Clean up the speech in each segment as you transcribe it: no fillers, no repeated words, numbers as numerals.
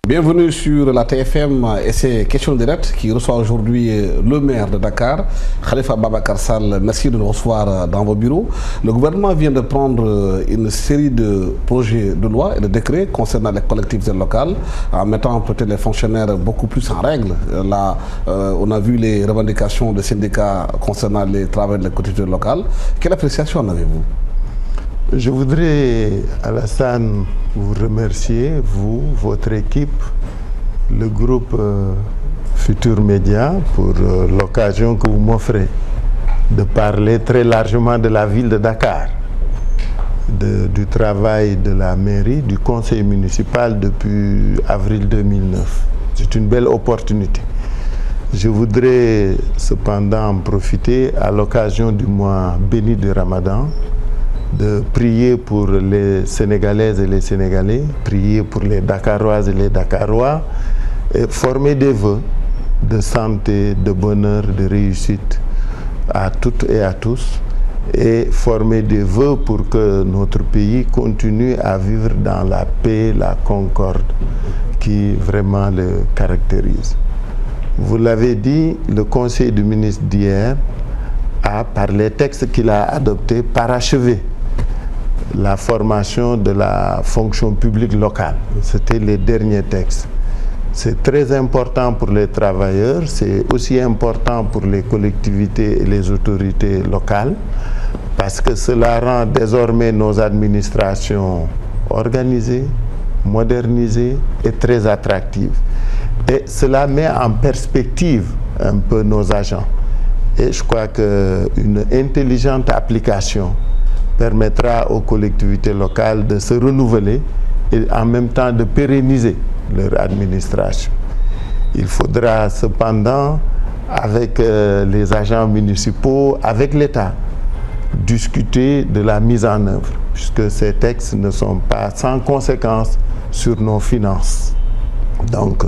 Bienvenue sur la TFM et ses questions directes qui reçoit aujourd'hui le maire de Dakar, Khalifa Ababacar Sall. Merci de nous recevoir dans vos bureaux. Le gouvernement vient de prendre une série de projets de loi et de décrets concernant les collectivités locales, en mettant peut-être les fonctionnaires beaucoup plus en règle. Là, on a vu les revendications des syndicats concernant les travaux des collectivités locales. Quelle appréciation en avez-vous? Je voudrais, Alassane, vous remercier, vous, votre équipe, le groupe Futur Média, pour l'occasion que vous m'offrez de parler très largement de la ville de Dakar, du travail de la mairie, du conseil municipal depuis avril 2009. C'est une belle opportunité. Je voudrais cependant en profiter à l'occasion du mois béni du Ramadan, de prier pour les Sénégalaises et les Sénégalais, prier pour les Dakaroises et les Dakarois, et former des vœux de santé, de bonheur, de réussite à toutes et à tous, et former des vœux pour que notre pays continue à vivre dans la paix, la concorde qui vraiment le caractérise. Vous l'avez dit, le Conseil des ministres d'hier a, par les textes qu'il a adoptés, parachevé la formation de la fonction publique locale. C'était les derniers textes. C'est très important pour les travailleurs, c'est aussi important pour les collectivités et les autorités locales, parce que cela rend désormais nos administrations organisées, modernisées et très attractives. Et cela met en perspective un peu nos agents. Et je crois qu'une intelligente application permettra aux collectivités locales de se renouveler et en même temps de pérenniser leur administration. Il faudra cependant, avec les agents municipaux, avec l'État, discuter de la mise en œuvre, puisque ces textes ne sont pas sans conséquences sur nos finances. Donc,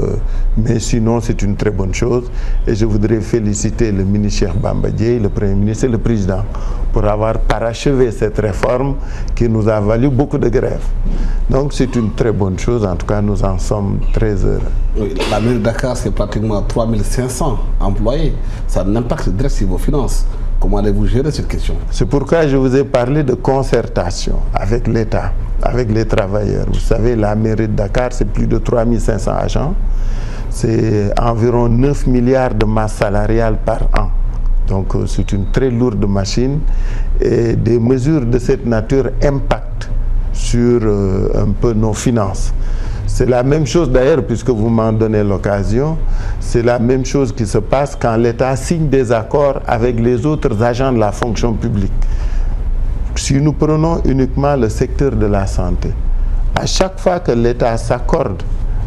mais sinon, c'est une très bonne chose. Et je voudrais féliciter le ministre Cheikh Bamba Dièye, le Premier ministre et le Président pour avoir parachevé cette réforme qui nous a valu beaucoup de grèves. Donc, c'est une très bonne chose. En tout cas, nous en sommes très heureux. Oui, la mairie de Dakar, c'est pratiquement 3500 employés. Ça a un impact direct sur vos finances. Comment allez-vous gérer cette question? C'est pourquoi je vous ai parlé de concertation avec l'État, avec les travailleurs. Vous savez, la mairie de Dakar, c'est plus de 3500 agents. C'est environ 9 milliards de masse salariale par an. Donc c'est une très lourde machine et des mesures de cette nature impactent sur un peu nos finances. C'est la même chose d'ailleurs, puisque vous m'en donnez l'occasion, c'est la même chose qui se passe quand l'État signe des accords avec les autres agents de la fonction publique. Si nous prenons uniquement le secteur de la santé, à chaque fois que l'État s'accorde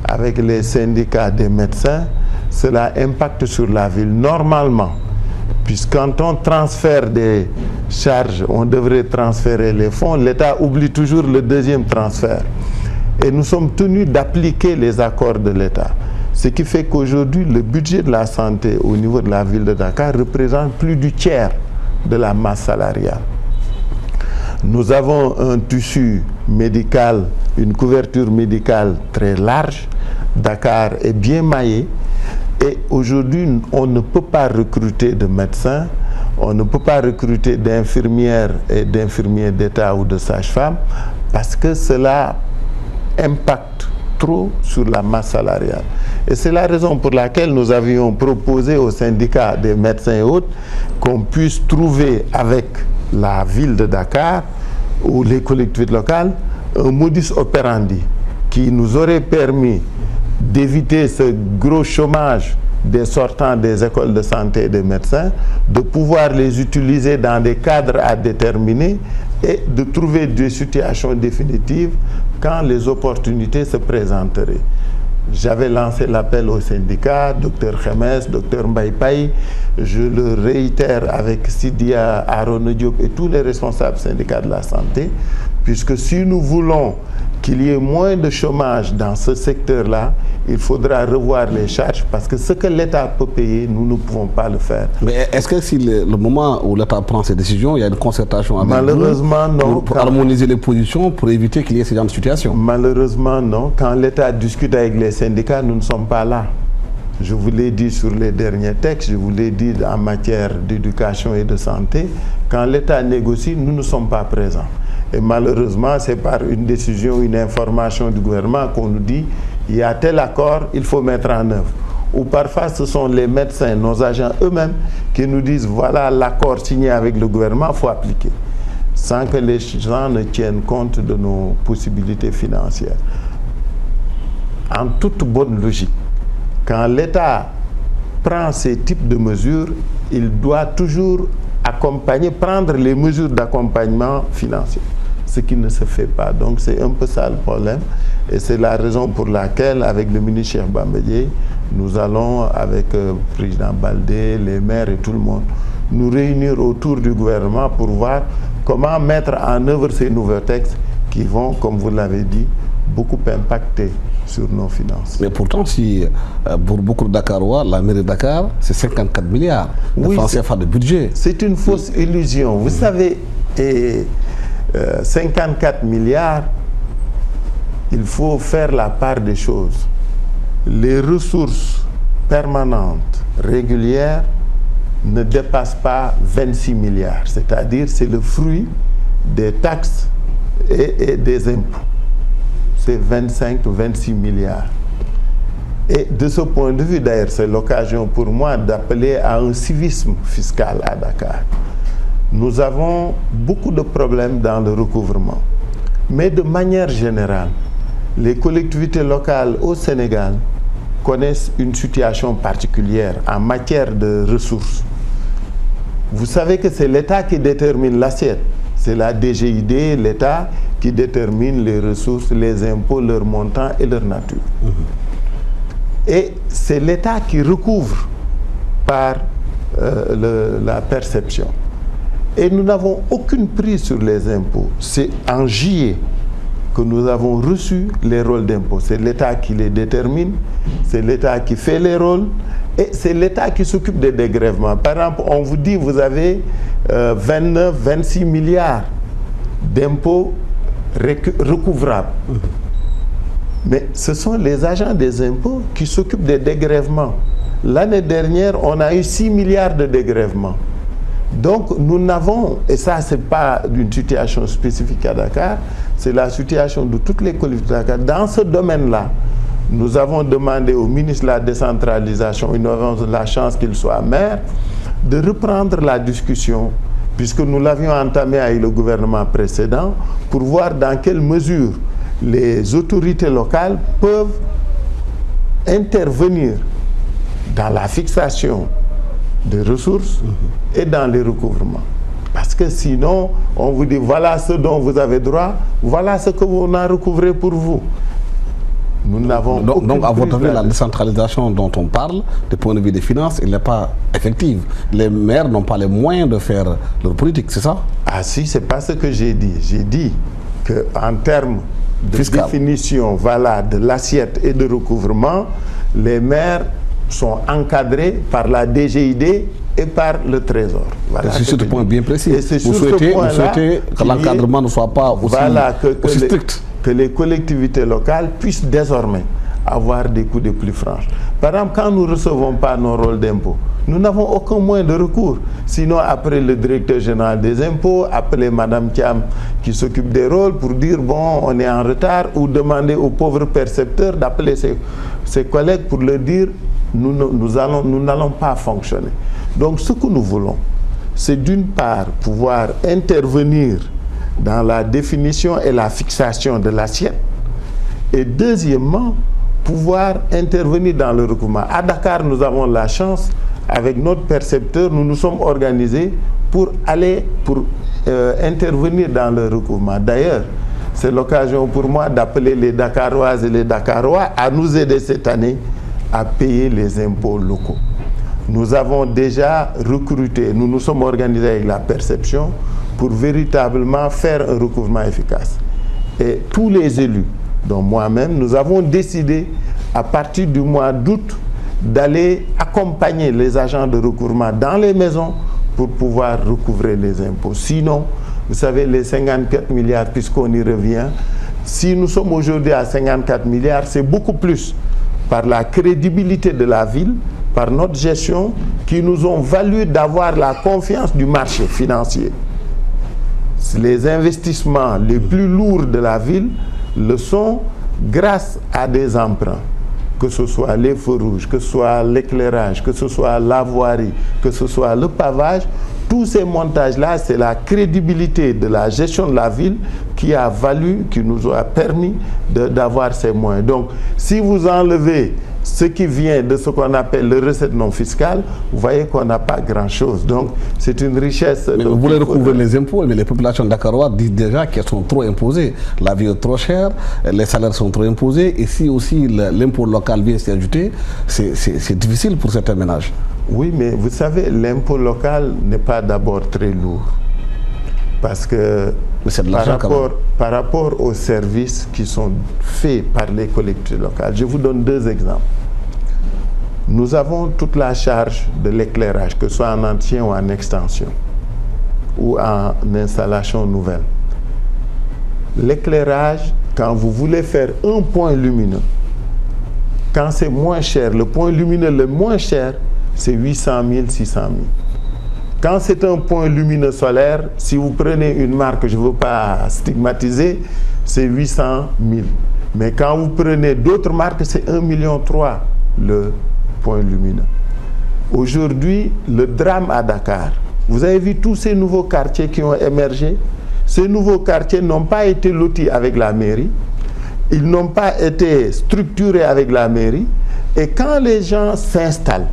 avec les syndicats des médecins, cela impacte sur la ville. Normalement, puisque quand on transfère des charges, on devrait transférer les fonds, l'État oublie toujours le deuxième transfert. Et nous sommes tenus d'appliquer les accords de l'État. Ce qui fait qu'aujourd'hui, le budget de la santé au niveau de la ville de Dakar représente plus du tiers de la masse salariale. Nous avons un tissu médical, une couverture médicale très large. Dakar est bien maillé. Et aujourd'hui, on ne peut pas recruter de médecins, on ne peut pas recruter d'infirmières et d'infirmiers d'État ou de sages-femmes parce que cela impacte trop sur la masse salariale. Et c'est la raison pour laquelle nous avions proposé aux syndicats des médecins et autres qu'on puisse trouver avec la ville de Dakar ou les collectivités locales un modus operandi qui nous aurait permis d'éviter ce gros chômage des sortants des écoles de santé et des médecins, de pouvoir les utiliser dans des cadres à déterminer et de trouver des situations définitives quand les opportunités se présenteraient. J'avais lancé l'appel aux syndicats, Dr Khemes, Dr Mbaye Paye, je le réitère avec Sidia Arona Diop et tous les responsables syndicats de la santé, puisque si nous voulons qu'il y ait moins de chômage dans ce secteur-là, il faudra revoir les charges parce que ce que l'État peut payer, nous ne pouvons pas le faire. Mais est-ce que si le moment où l'État prend ces décisions, il y a une concertation avec malheureusement, non. Pour harmoniser les positions, pour éviter qu'il y ait ce genre de situation? Malheureusement, non. Quand l'État discute avec les syndicats, nous ne sommes pas là. Je vous l'ai dit sur les derniers textes, je vous l'ai dit en matière d'éducation et de santé. Quand l'État négocie, nous ne sommes pas présents. Et malheureusement, c'est par une décision, une information du gouvernement qu'on nous dit il y a tel accord, il faut mettre en œuvre. Ou parfois, ce sont les médecins, nos agents eux-mêmes, qui nous disent voilà l'accord signé avec le gouvernement, il faut appliquer. Sans que les gens ne tiennent compte de nos possibilités financières. En toute bonne logique, quand l'État prend ces types de mesures, il doit toujours accompagner, prendre les mesures d'accompagnement financier, ce qui ne se fait pas. Donc c'est un peu ça le problème et c'est la raison pour laquelle avec le ministre Cheikh Bamba Dièye, nous allons avec le président Baldé, les maires et tout le monde, nous réunir autour du gouvernement pour voir comment mettre en œuvre ces nouveaux textes qui vont, comme vous l'avez dit, beaucoup impacter sur nos finances. Mais pourtant, si pour beaucoup de Dakarois, la mairie de Dakar, c'est 54 milliards de francs CFA de budget. C'est une fausse illusion. Vous savez, 54 milliards, il faut faire la part des choses. Les ressources permanentes, régulières, ne dépassent pas 26 milliards. C'est-à-dire, c'est le fruit des taxes et des impôts. C'est 25-26 milliards. Et de ce point de vue, d'ailleurs, c'est l'occasion pour moi d'appeler à un civisme fiscal à Dakar. Nous avons beaucoup de problèmes dans le recouvrement. Mais de manière générale, les collectivités locales au Sénégal connaissent une situation particulière en matière de ressources. Vous savez que c'est l'État qui détermine l'assiette. C'est la DGID, l'État, qui détermine les ressources, les impôts, leur montant et leur nature. Et c'est l'État qui recouvre par la perception. Et nous n'avons aucune prise sur les impôts. C'est en juillet que nous avons reçu les rôles d'impôts. C'est l'État qui les détermine, c'est l'État qui fait les rôles et c'est l'État qui s'occupe des dégrèvements. Par exemple, on vous dit vous avez 29, 26 milliards d'impôts recouvrables. Mais ce sont les agents des impôts qui s'occupent des dégrèvements. L'année dernière, on a eu 6 milliards de dégrèvements. Donc nous n'avons, et ça c'est pas une situation spécifique à Dakar, c'est la situation de toutes les collectivités de Dakar. Dans ce domaine-là, nous avons demandé au ministre de la décentralisation, et nous avons la chance qu'il soit maire, de reprendre la discussion, puisque nous l'avions entamée avec le gouvernement précédent, pour voir dans quelle mesure les autorités locales peuvent intervenir dans la fixation des ressources et dans les recouvrements. Parce que sinon, on vous dit voilà ce dont vous avez droit, voilà ce que vous en recouvrez pour vous. Nous n'avons donc à votre avis, la décentralisation dont on parle, du point de vue des finances, elle n'est pas effective. Les maires n'ont pas les moyens de faire leur politique, c'est ça? Ah si, c'est pas ce que j'ai dit. J'ai dit qu'en termes de définition de l'assiette et de recouvrement, les maires sont encadrés par la DGID et par le Trésor. Voilà, c'est sur ce point bien précis. Vous souhaitez que l'encadrement ne soit pas aussi strict. Que les collectivités locales puissent désormais avoir des coûts de plus franches. Par exemple, quand nous ne recevons pas nos rôles d'impôt, nous n'avons aucun moyen de recours. Sinon, après le directeur général des impôts, appeler Madame Thiam qui s'occupe des rôles pour dire bon, on est en retard, ou demander aux pauvres percepteurs d'appeler ses collègues pour leur dire nous n'allons pas fonctionner. Donc ce que nous voulons, c'est d'une part pouvoir intervenir dans la définition et la fixation de l'assiette et deuxièmement pouvoir intervenir dans le recouvrement. À Dakar, nous avons la chance, avec notre percepteur, nous nous sommes organisés pour intervenir dans le recouvrement. D'ailleurs, c'est l'occasion pour moi d'appeler les Dakaroises et les Dakarois à nous aider cette année à payer les impôts locaux. Nous avons déjà recruté, nous nous sommes organisés avec la perception pour véritablement faire un recouvrement efficace. Et tous les élus, dont moi-même, nous avons décidé à partir du mois d'août d'aller accompagner les agents de recouvrement dans les maisons pour pouvoir recouvrer les impôts. Sinon, vous savez, les 54 milliards, puisqu'on y revient, si nous sommes aujourd'hui à 54 milliards, c'est beaucoup plus par la crédibilité de la ville, par notre gestion, qui nous ont valu d'avoir la confiance du marché financier. Les investissements les plus lourds de la ville le sont grâce à des emprunts, que ce soit les feux rouges, que ce soit l'éclairage, que ce soit la voirie, que ce soit le pavage. Tous ces montages-là, c'est la crédibilité de la gestion de la ville qui a valu, qui nous a permis d'avoir ces moyens. Donc, si vous enlevez ce qui vient de ce qu'on appelle les recettes non fiscales, vous voyez qu'on n'a pas grand-chose. Donc, c'est une richesse. Mais vous voulez recouvrer les impôts, mais les populations dakaroises disent déjà qu'elles sont trop imposées. La vie est trop chère, les salaires sont trop imposés, et si aussi l'impôt local vient s'y ajouter, c'est difficile pour certains ménages. Oui, mais vous savez, l'impôt local n'est pas d'abord très lourd. Parce que par rapport aux services qui sont faits par les collectivités locales, je vous donne deux exemples. Nous avons toute la charge de l'éclairage, que ce soit en entretien ou en extension, ou en installation nouvelle. L'éclairage, quand vous voulez faire un point lumineux, quand c'est moins cher, le point lumineux le moins cher, c'est 800 000, 600 000. Quand c'est un point lumineux solaire, si vous prenez une marque, je ne veux pas stigmatiser, c'est 800 000. Mais quand vous prenez d'autres marques, c'est 1,3 million le point lumineux. Aujourd'hui, le drame à Dakar, vous avez vu tous ces nouveaux quartiers qui ont émergé. Ces nouveaux quartiers n'ont pas été lotis avec la mairie. Ils n'ont pas été structurés avec la mairie. Et quand les gens s'installent,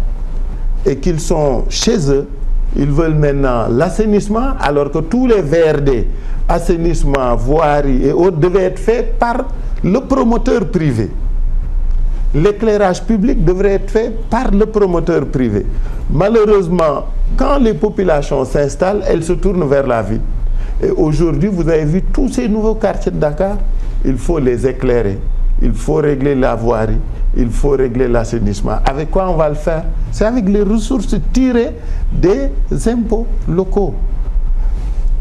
et qu'ils sont chez eux, ils veulent maintenant l'assainissement, alors que tous les VRD, assainissement, voirie et autres, devaient être faits par le promoteur privé. L'éclairage public devrait être fait par le promoteur privé. Malheureusement, quand les populations s'installent, elles se tournent vers la ville. Et aujourd'hui, vous avez vu tous ces nouveaux quartiers de Dakar, il faut les éclairer, il faut régler la voirie, il faut régler l'assainissement. Avec quoi on va le faire? C'est avec les ressources tirées des impôts locaux.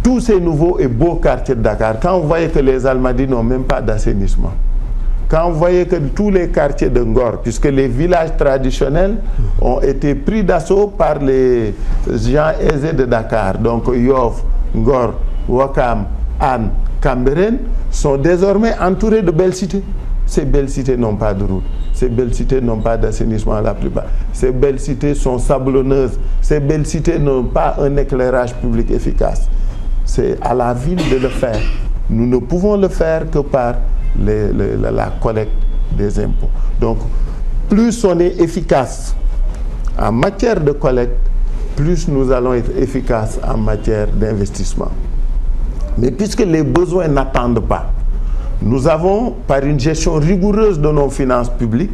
Tous ces nouveaux et beaux quartiers de Dakar, quand vous voyez que les Almadies n'ont même pas d'assainissement, quand vous voyez que tous les quartiers de Ngor, puisque les villages traditionnels ont été pris d'assaut par les gens aisés de Dakar, donc Yoff, Ngor, Ouakam, Anne, Cambérène, sont désormais entourés de belles cités. Ces belles cités n'ont pas de route. Ces belles cités n'ont pas d'assainissement la plupart. Ces belles cités sont sablonneuses. Ces belles cités n'ont pas un éclairage public efficace. C'est à la ville de le faire. Nous ne pouvons le faire que par la collecte des impôts. Donc, plus on est efficace en matière de collecte, plus nous allons être efficaces en matière d'investissement. Mais puisque les besoins n'attendent pas, nous avons, par une gestion rigoureuse de nos finances publiques,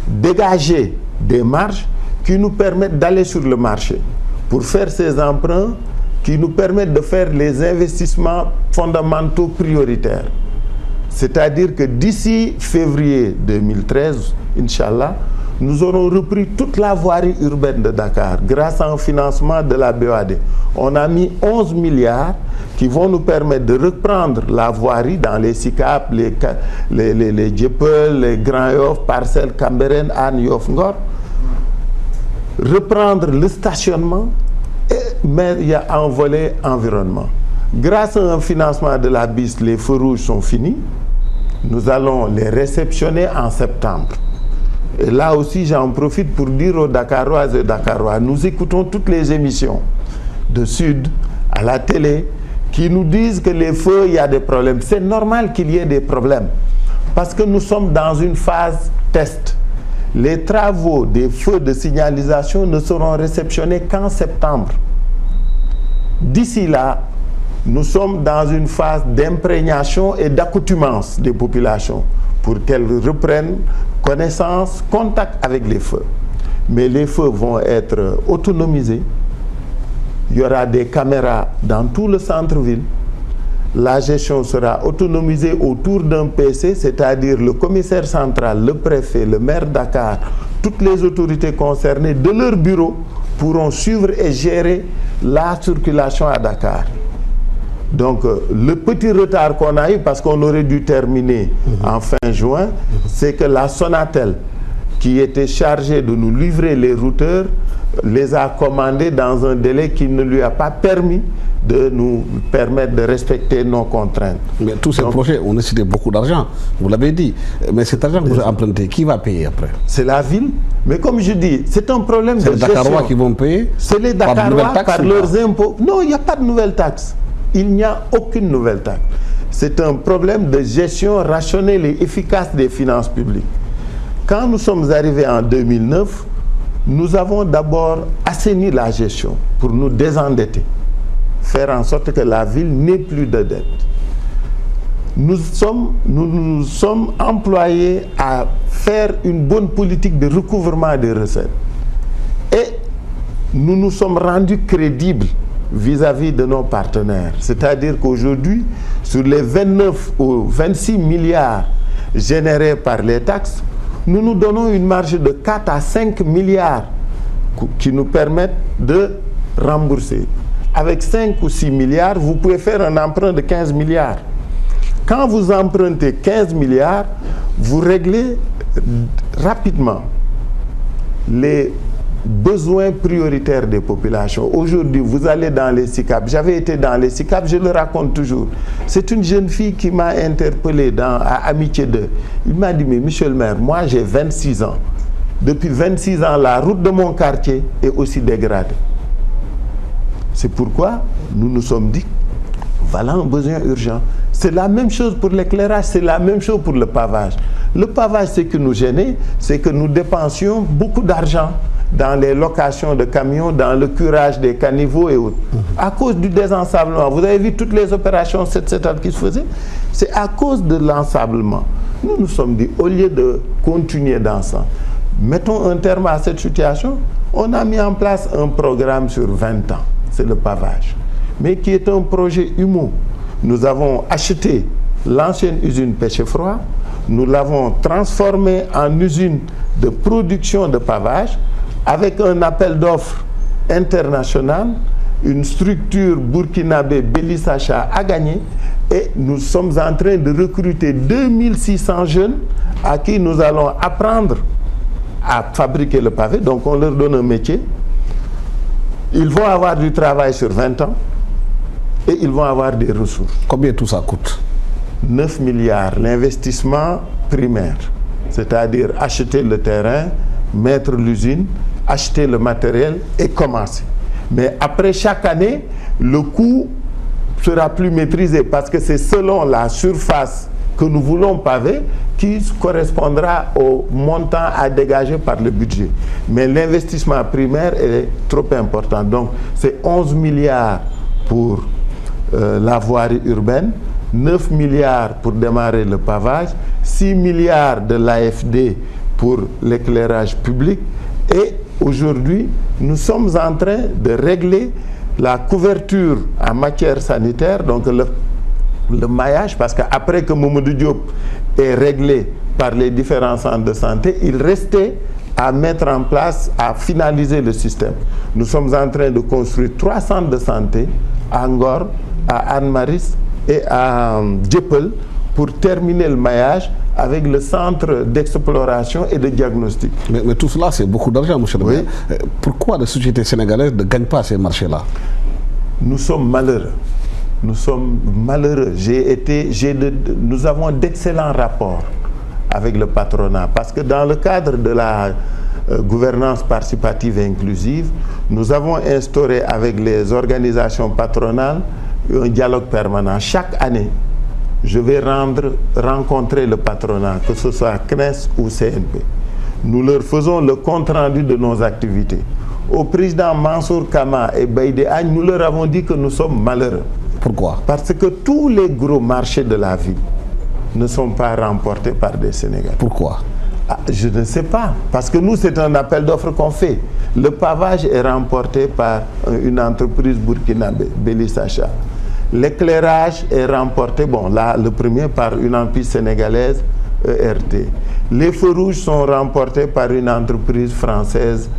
dégagé des marges qui nous permettent d'aller sur le marché pour faire ces emprunts qui nous permettent de faire les investissements fondamentaux prioritaires. C'est-à-dire que d'ici février 2013, Inch'Allah, nous aurons repris toute la voirie urbaine de Dakar grâce à un financement de la BOAD. On a mis 11 milliards qui vont nous permettre de reprendre la voirie dans les SICAP, les Djepel, les Grand Yoff, Parcelles, Cambérène, Anne, Yoff, Ngor, reprendre le stationnement, mais il y a un volet environnement. Grâce à un financement de la BIS, les feux rouges sont finis. Nous allons les réceptionner en septembre. Et là aussi, j'en profite pour dire aux Dakaroises et Dakarois, nous écoutons toutes les émissions de Sud à la télé qui nous disent que les feux, il y a des problèmes. C'est normal qu'il y ait des problèmes parce que nous sommes dans une phase test. Les travaux des feux de signalisation ne seront réceptionnés qu'en septembre. D'ici là, nous sommes dans une phase d'imprégnation et d'accoutumance des populations pour qu'elles reprennent connaissance, contact avec les feux. Mais les feux vont être autonomisés. Il y aura des caméras dans tout le centre-ville. La gestion sera autonomisée autour d'un PC, c'est-à-dire le commissaire central, le préfet, le maire de Dakar, toutes les autorités concernées de leur bureau pourront suivre et gérer la circulation à Dakar. Donc le petit retard qu'on a eu, parce qu'on aurait dû terminer en fin juin, c'est que la Sonatel, qui était chargée de nous livrer les routeurs, les a commandés dans un délai qui ne lui a pas permis de nous permettre de respecter nos contraintes. Mais tous ces projets ont nécessité beaucoup d'argent, vous l'avez dit. Mais cet argent que vous avez emprunté, qui va payer après? C'est la ville. Mais comme je dis, c'est un problème de gestion. C'est les Dakarois qui vont payer? C'est les Dakarois par leurs impôts. Non, il n'y a pas de nouvelles taxes. Il n'y a aucune nouvelle taxe. C'est un problème de gestion rationnelle et efficace des finances publiques. Quand nous sommes arrivés en 2009, nous avons d'abord assaini la gestion pour nous désendetter, faire en sorte que la ville n'ait plus de dettes. Nous nous sommes employés à faire une bonne politique de recouvrement des recettes. Et nous nous sommes rendus crédibles vis-à-vis de nos partenaires. C'est-à-dire qu'aujourd'hui, sur les 29 ou 26 milliards générés par les taxes, nous nous donnons une marge de 4 à 5 milliards qui nous permettent de rembourser. Avec 5 ou 6 milliards, vous pouvez faire un emprunt de 15 milliards. Quand vous empruntez 15 milliards, vous réglez rapidement les besoins prioritaires des populations. Aujourd'hui, vous allez dans les SICAP. J'avais été dans les SICAP, je le raconte toujours. C'est une jeune fille qui m'a interpellé à Amitié 2. Il m'a dit, mais monsieur le maire, moi j'ai 26 ans. Depuis 26 ans, la route de mon quartier est aussi dégradée. C'est pourquoi nous nous sommes dit, voilà un besoin urgent. C'est la même chose pour l'éclairage, c'est la même chose pour le pavage. Le pavage, ce qui nous gênait, c'est que nous dépensions beaucoup d'argent dans les locations de camions, dans le curage des caniveaux et autres. À cause du désensablement, vous avez vu toutes les opérations 7-7 qui se faisaient, c'est à cause de l'ensablement. Nous nous sommes dit, au lieu de continuer dans ça, mettons un terme à cette situation. On a mis en place un programme sur 20 ans, c'est le pavage, mais qui est un projet humain. Nous avons acheté l'ancienne usine Pêche-Froid, nous l'avons transformée en usine de production de pavage, avec un appel d'offres international, une structure burkinabé Bélissacha a gagné et nous sommes en train de recruter 2600 jeunes à qui nous allons apprendre à fabriquer le pavé. Donc on leur donne un métier. Ils vont avoir du travail sur 20 ans et ils vont avoir des ressources. Combien tout ça coûte? 9 milliards, l'investissement primaire, c'est-à-dire acheter le terrain, mettre l'usine, acheter le matériel et commencer. Mais après chaque année, le coût sera plus maîtrisé parce que c'est selon la surface que nous voulons paver qui correspondra au montant à dégager par le budget. Mais l'investissement primaire est trop important. Donc c'est 11 milliards pour la voirie urbaine, 9 milliards pour démarrer le pavage, 6 milliards de l'AFD pour l'éclairage public et aujourd'hui, nous sommes en train de régler la couverture en matière sanitaire, donc le maillage, parce qu'après que Mamadou Diop est réglé par les différents centres de santé, il restait à mettre en place, à finaliser le système. Nous sommes en train de construire 3 centres de santé à Ngor, à Anne-Maris et à Dieuppeul pour terminer le maillage avec le centre d'exploration et de diagnostic. Mais tout cela, c'est beaucoup d'argent, monsieur le maire. Pourquoi les sociétés sénégalaises ne gagnent pas ces marchés-là? Nous sommes malheureux. Nous sommes malheureux. Nous avons d'excellents rapports avec le patronat parce que dans le cadre de la gouvernance participative et inclusive, nous avons instauré avec les organisations patronales un dialogue permanent. Chaque année, je vais rencontrer le patronat, que ce soit CNES ou CNP. Nous leur faisons le compte-rendu de nos activités. Au président Mansour Kama et Baïdé Agne, nous leur avons dit que nous sommes malheureux. Pourquoi? Parce que tous les gros marchés de la ville ne sont pas remportés par des Sénégalais. Pourquoi? Je ne sais pas. Parce que nous, c'est un appel d'offres qu'on fait. Le pavage est remporté par une entreprise burkinabé, Bélissacha. L'éclairage est remporté, bon là, le premier par une entreprise sénégalaise, ERT. Les feux rouges sont remportés par une entreprise française,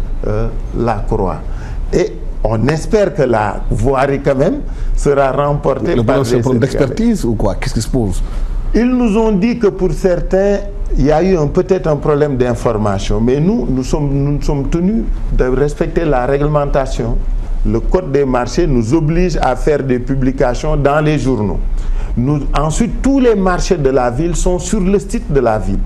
Lacroix. Et on espère que la voirie quand même sera remportée par des Sénégalais. Le problème d'expertise ou quoi? Qu'est-ce qui se pose? Ils nous ont dit que pour certains, il y a eu peut-être un problème d'information. Mais nous sommes tenus de respecter la réglementation. Le code des marchés nous oblige à faire des publications dans les journaux. Ensuite, tous les marchés de la ville sont sur le site de la ville.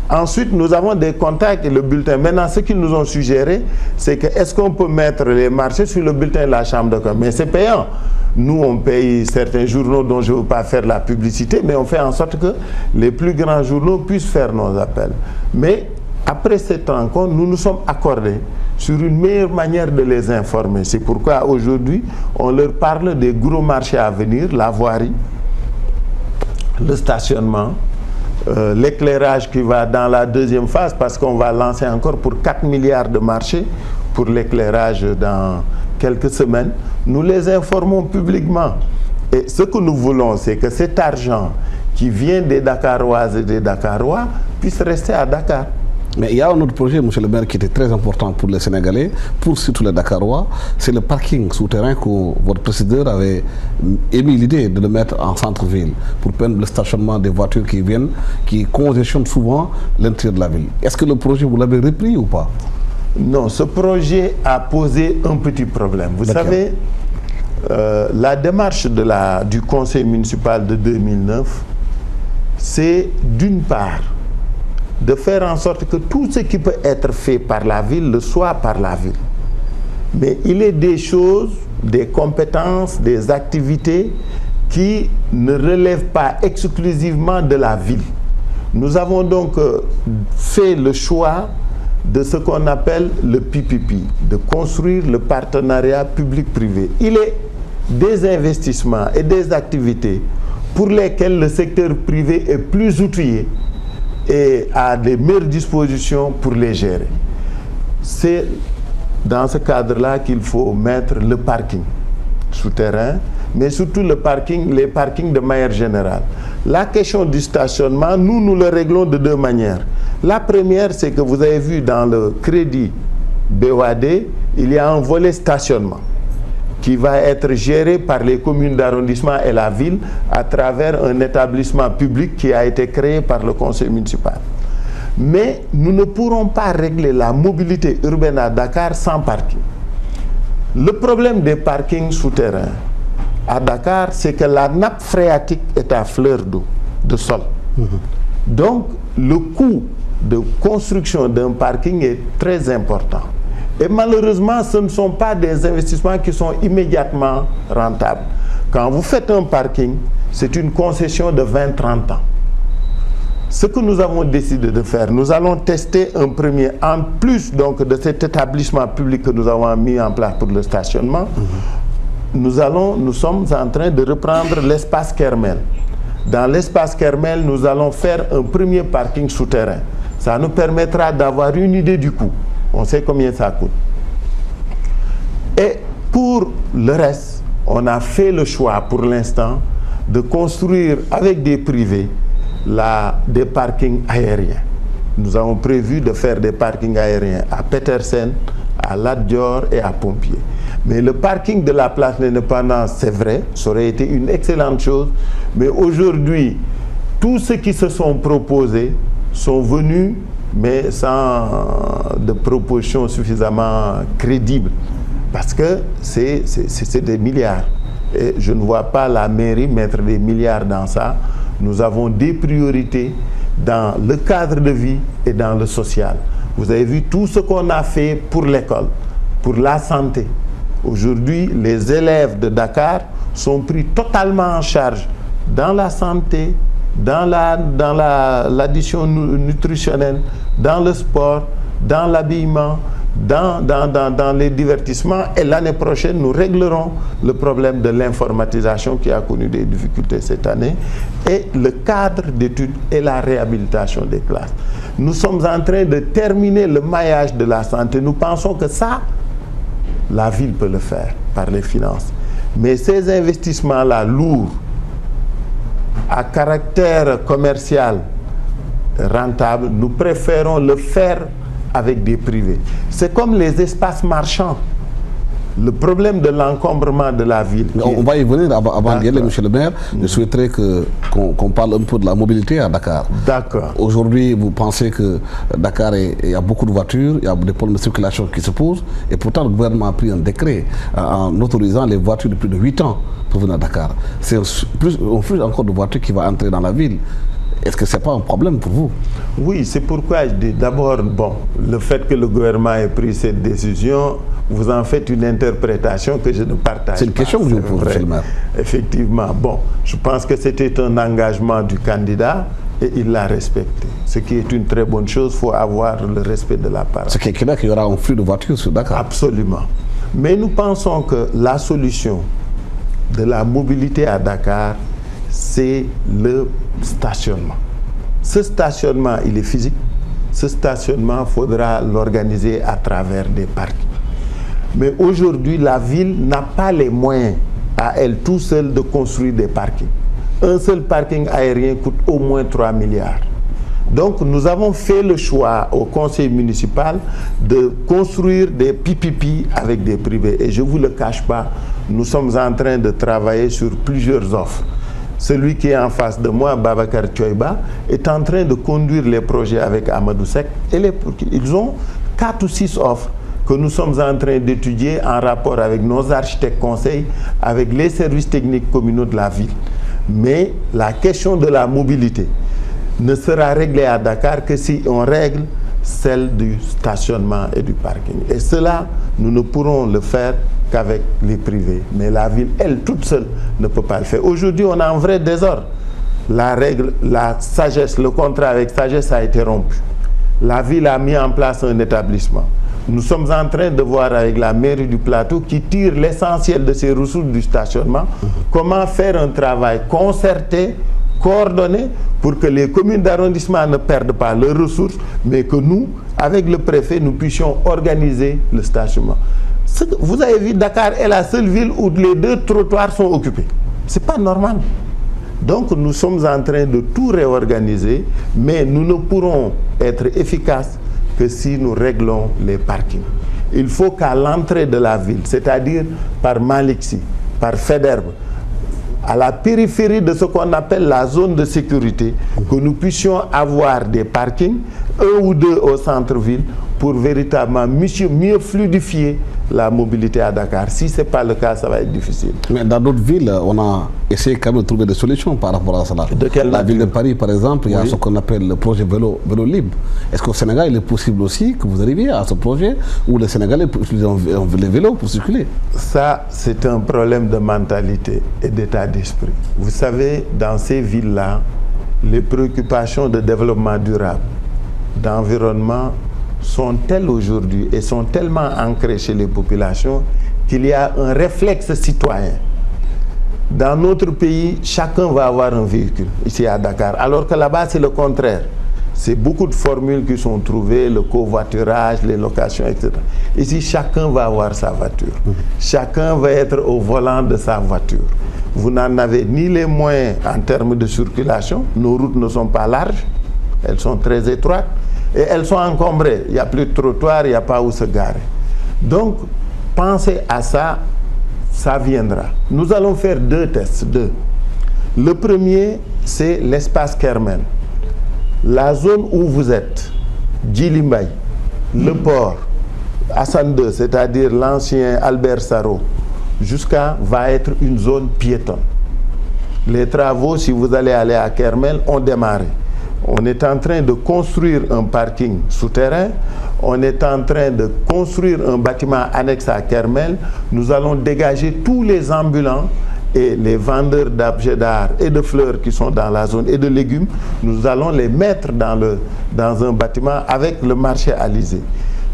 Ensuite, nous avons des contacts et le bulletin. Maintenant, ce qu'ils nous ont suggéré, c'est que est-ce qu'on peut mettre les marchés sur le bulletin de la Chambre de commerce? Mais c'est payant. Nous, on paye certains journaux dont je ne veux pas faire la publicité, mais on fait en sorte que les plus grands journaux puissent faire nos appels. Mais après cette rencontre, nous nous sommes accordés sur une meilleure manière de les informer. C'est pourquoi aujourd'hui, on leur parle des gros marchés à venir, la voirie, le stationnement, l'éclairage qui va dans la deuxième phase, parce qu'on va lancer encore pour 4 milliards de marchés pour l'éclairage dans quelques semaines. Nous les informons publiquement. Et ce que nous voulons, c'est que cet argent qui vient des Dakaroises et des Dakarois puisse rester à Dakar. Mais il y a un autre projet, monsieur le maire, qui était très important pour les Sénégalais, pour surtout les Dakarois, c'est le parking souterrain que votre président avait émis l'idée de le mettre en centre-ville pour permettre le stationnement des voitures qui viennent, qui congestionnent souvent l'intérieur de la ville. Est-ce que le projet, vous l'avez repris ou pas? Non, ce projet a posé un petit problème. Vous savez, la démarche du conseil municipal de 2009, c'est d'une part de faire en sorte que tout ce qui peut être fait par la ville le soit par la ville. Mais il est des choses, des compétences, des activités qui ne relèvent pas exclusivement de la ville. Nous avons donc fait le choix de ce qu'on appelle le PPP, de construire le partenariat public-privé. Il est des investissements et des activités pour lesquelles le secteur privé est plus outillé et a des meilleures dispositions pour les gérer. C'est dans ce cadre-là qu'il faut mettre le parking souterrain, mais surtout les parkings de manière générale. La question du stationnement, nous le réglons de deux manières. La première, c'est que vous avez vu dans le crédit BOAD, il y a un volet stationnement qui va être géré par les communes d'arrondissement et la ville à travers un établissement public qui a été créé par le conseil municipal. Mais nous ne pourrons pas régler la mobilité urbaine à Dakar sans parking. Le problème des parkings souterrains à Dakar, c'est que la nappe phréatique est à fleur d'eau, de sol. Donc, le coût de construction d'un parking est très important. Et malheureusement, ce ne sont pas des investissements qui sont immédiatement rentables. Quand vous faites un parking, c'est une concession de 20-30 ans. Ce que nous avons décidé de faire, nous allons tester un premier, en plus donc de cet établissement public que nous avons mis en place pour le stationnement, nous sommes en train de reprendre l'espace Kermel. Dans l'espace Kermel, nous allons faire un premier parking souterrain. Ça nous permettra d'avoir une idée du coût. On sait combien ça coûte. Et pour le reste, on a fait le choix pour l'instant de construire avec des privés des parkings aériens. Nous avons prévu de faire des parkings aériens à Petersen, à Lat Dior et à Pompier. Mais le parking de la place de l'Indépendance, c'est vrai, ça aurait été une excellente chose. Mais aujourd'hui, tous ceux qui se sont proposés sont venus, mais sans de propositions suffisamment crédibles. Parce que c'est des milliards. Et je ne vois pas la mairie mettre des milliards dans ça. Nous avons des priorités dans le cadre de vie et dans le social. Vous avez vu tout ce qu'on a fait pour l'école, pour la santé. Aujourd'hui, les élèves de Dakar sont pris totalement en charge dans la santé, dans l'addition nutritionnelle, dans le sport, dans l'habillement, dans les divertissements, et l'année prochaine, nous réglerons le problème de l'informatisation qui a connu des difficultés cette année, et le cadre d'études et la réhabilitation des classes. Nous sommes en train de terminer le maillage de la santé. Nous pensons que ça, la ville peut le faire par les finances. Mais ces investissements-là, lourds, à caractère commercial, rentable, nous préférons le faire avec des privés. C'est comme les espaces marchands. Le problème de l'encombrement de la ville. On va y venir avant d'y aller, monsieur le maire. Je souhaiterais qu'on parle un peu de la mobilité à Dakar. D'accord. Aujourd'hui, vous pensez que Dakar, il y a beaucoup de voitures, il y a des problèmes de circulation qui se posent, et pourtant le gouvernement a pris un décret en autorisant les voitures de plus de 8 ans pour venir à Dakar. C'est un flux encore de voitures qui va entrer dans la ville. Est-ce que ce n'est pas un problème pour vous? Oui, c'est pourquoi je dis d'abord, bon, le fait que le gouvernement ait pris cette décision, vous en faites une interprétation que je ne partage pas. C'est une question que je vous pose, monsieur le maire. Effectivement, bon, je pense que c'était un engagement du candidat et il l'a respecté. Ce qui est une très bonne chose, il faut avoir le respect de la parole. Ce qui est clair qu'il y aura un flux de voitures sur Dakar. Absolument. Mais nous pensons que la solution de la mobilité à Dakar, c'est le stationnement. Ce stationnement, il est physique. Ce stationnement, il faudra l'organiser à travers des parkings. Mais aujourd'hui, la ville n'a pas les moyens à elle tout seule de construire des parkings. Un seul parking aérien coûte au moins 3 milliards. Donc nous avons fait le choix au conseil municipal de construire des PPP avec des privés. Et je ne vous le cache pas, nous sommes en train de travailler sur plusieurs offres. Celui qui est en face de moi, Babacar Tchoiba, est en train de conduire les projets avec Amadou Sek. Ils ont 4 ou 6 offres que nous sommes en train d'étudier en rapport avec nos architectes conseils, avec les services techniques communaux de la ville. Mais la question de la mobilité ne sera réglée à Dakar que si on règle celle du stationnement et du parking. Et cela, nous ne pourrons le faire qu'avec les privés. Mais la ville, elle, toute seule, ne peut pas le faire. Aujourd'hui, on a un vrai désordre. La règle, la sagesse, le contrat avec sagesse a été rompu. La ville a mis en place un établissement. Nous sommes en train de voir avec la mairie du plateau qui tire l'essentiel de ses ressources du stationnement, comment faire un travail concerté, coordonné, pour que les communes d'arrondissement ne perdent pas leurs ressources, mais que nous, avec le préfet, nous puissions organiser le stationnement. Vous avez vu, Dakar est la seule ville où les 2 trottoirs sont occupés. Ce n'est pas normal. Donc nous sommes en train de tout réorganiser, mais nous ne pourrons être efficaces que si nous réglons les parkings. Il faut qu'à l'entrée de la ville, c'est-à-dire par Malixi, par Faidherbe, à la périphérie de ce qu'on appelle la zone de sécurité, que nous puissions avoir des parkings, 1 ou 2 au centre-ville, pour véritablement mieux fluidifier la mobilité à Dakar. Si ce n'est pas le cas, ça va être difficile. Mais dans d'autres villes, on a essayé quand même de trouver des solutions par rapport à cela. La ville de Paris, par exemple, il y a ce qu'on appelle le projet vélo libre. Est-ce qu'au Sénégal, il est possible aussi que vous arriviez à ce projet où les Sénégalais utilisent les vélos pour circuler? Ça, c'est un problème de mentalité et d'état d'esprit. Vous savez, dans ces villes-là, les préoccupations de développement durable, d'environnement, sont telles aujourd'hui et sont tellement ancrées chez les populations qu'il y a un réflexe citoyen. Dans notre pays, chacun va avoir un véhicule, ici à Dakar, alors que là-bas, c'est le contraire. C'est beaucoup de formules qui sont trouvées, le covoiturage, les locations, etc. Ici, chacun va avoir sa voiture. Chacun va être au volant de sa voiture. Vous n'en avez ni les moyens en termes de circulation, nos routes ne sont pas larges, elles sont très étroites, et elles sont encombrées. Il n'y a plus de trottoir, il n'y a pas où se garer. Donc, pensez à ça, ça viendra. Nous allons faire 2 tests. Le premier, c'est l'espace Kermel. La zone où vous êtes, Djilimbay, le port, Hassan II, c'est-à-dire l'ancien Albert Sarraut, va être une zone piétonne. Les travaux, si vous allez aller à Kermel, ont démarré. On est en train de construire un parking souterrain. On est en train de construire un bâtiment annexe à Kermel. Nous allons dégager tous les ambulants et les vendeurs d'objets d'art et de fleurs qui sont dans la zone et de légumes. Nous allons les mettre dans un bâtiment avec le marché alizé.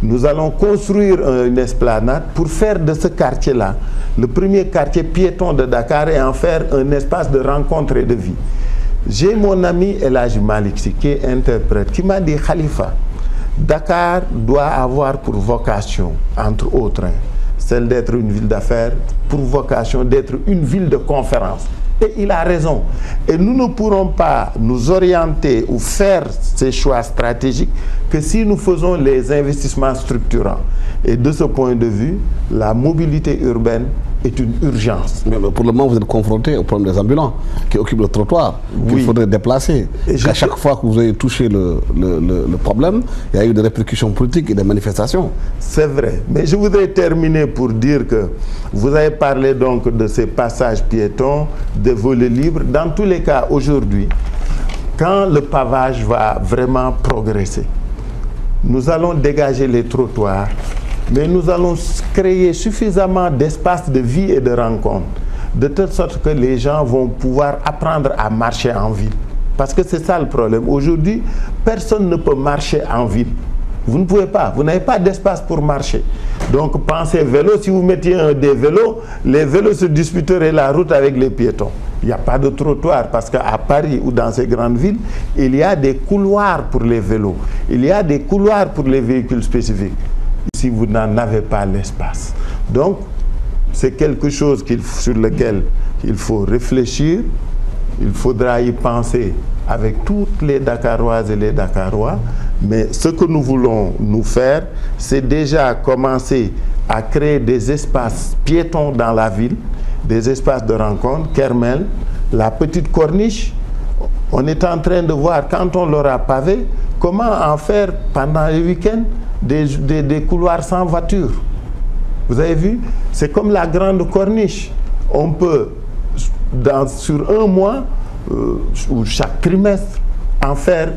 Nous allons construire une esplanade pour faire de ce quartier-là le premier quartier piéton de Dakar et en faire un espace de rencontre et de vie. J'ai mon ami El Hadji Malick Sy, qui est interprète, qui m'a dit: Khalifa, Dakar doit avoir pour vocation, entre autres, celle d'être une ville d'affaires, pour vocation d'être une ville de conférence. Et il a raison. Et nous ne pourrons pas nous orienter ou faire ces choix stratégiques que si nous faisons les investissements structurants. Et de ce point de vue, la mobilité urbaine est une urgence. Mais pour le moment, vous êtes confronté au problème des ambulants qui occupent le trottoir, qu'il faudrait déplacer. Et à chaque fois que vous avez touché le problème, il y a eu des répercussions politiques et des manifestations. C'est vrai. Mais je voudrais terminer pour dire que vous avez parlé donc de ces passages piétons, de volets libres. Dans tous les cas, aujourd'hui, quand le pavage va vraiment progresser, nous allons dégager les trottoirs, mais nous allons créer suffisamment d'espaces de vie et de rencontre, de telle sorte que les gens vont pouvoir apprendre à marcher en ville. Parce que c'est ça le problème. Aujourd'hui, personne ne peut marcher en ville. Vous ne pouvez pas. Vous n'avez pas d'espace pour marcher. Donc pensez vélo. Si vous mettiez des vélos, les vélos se disputeraient la route avec les piétons. Il n'y a pas de trottoir parce qu'à Paris ou dans ces grandes villes, il y a des couloirs pour les vélos. Il y a des couloirs pour les véhicules spécifiques. Ici, vous n'en avez pas l'espace. Donc, c'est quelque chose sur lequel il faut réfléchir. Il faudra y penser avec toutes les Dakaroises et les Dakarois. Mais ce que nous voulons nous faire, c'est déjà commencer à créer des espaces piétons dans la ville, des espaces de rencontre, Kermel, la petite corniche. On est en train de voir, quand on l'aura pavé, comment en faire pendant les week-ends des couloirs sans voiture. Vous avez vu? C'est comme la grande corniche. On peut, sur un mois, ou chaque trimestre, en faire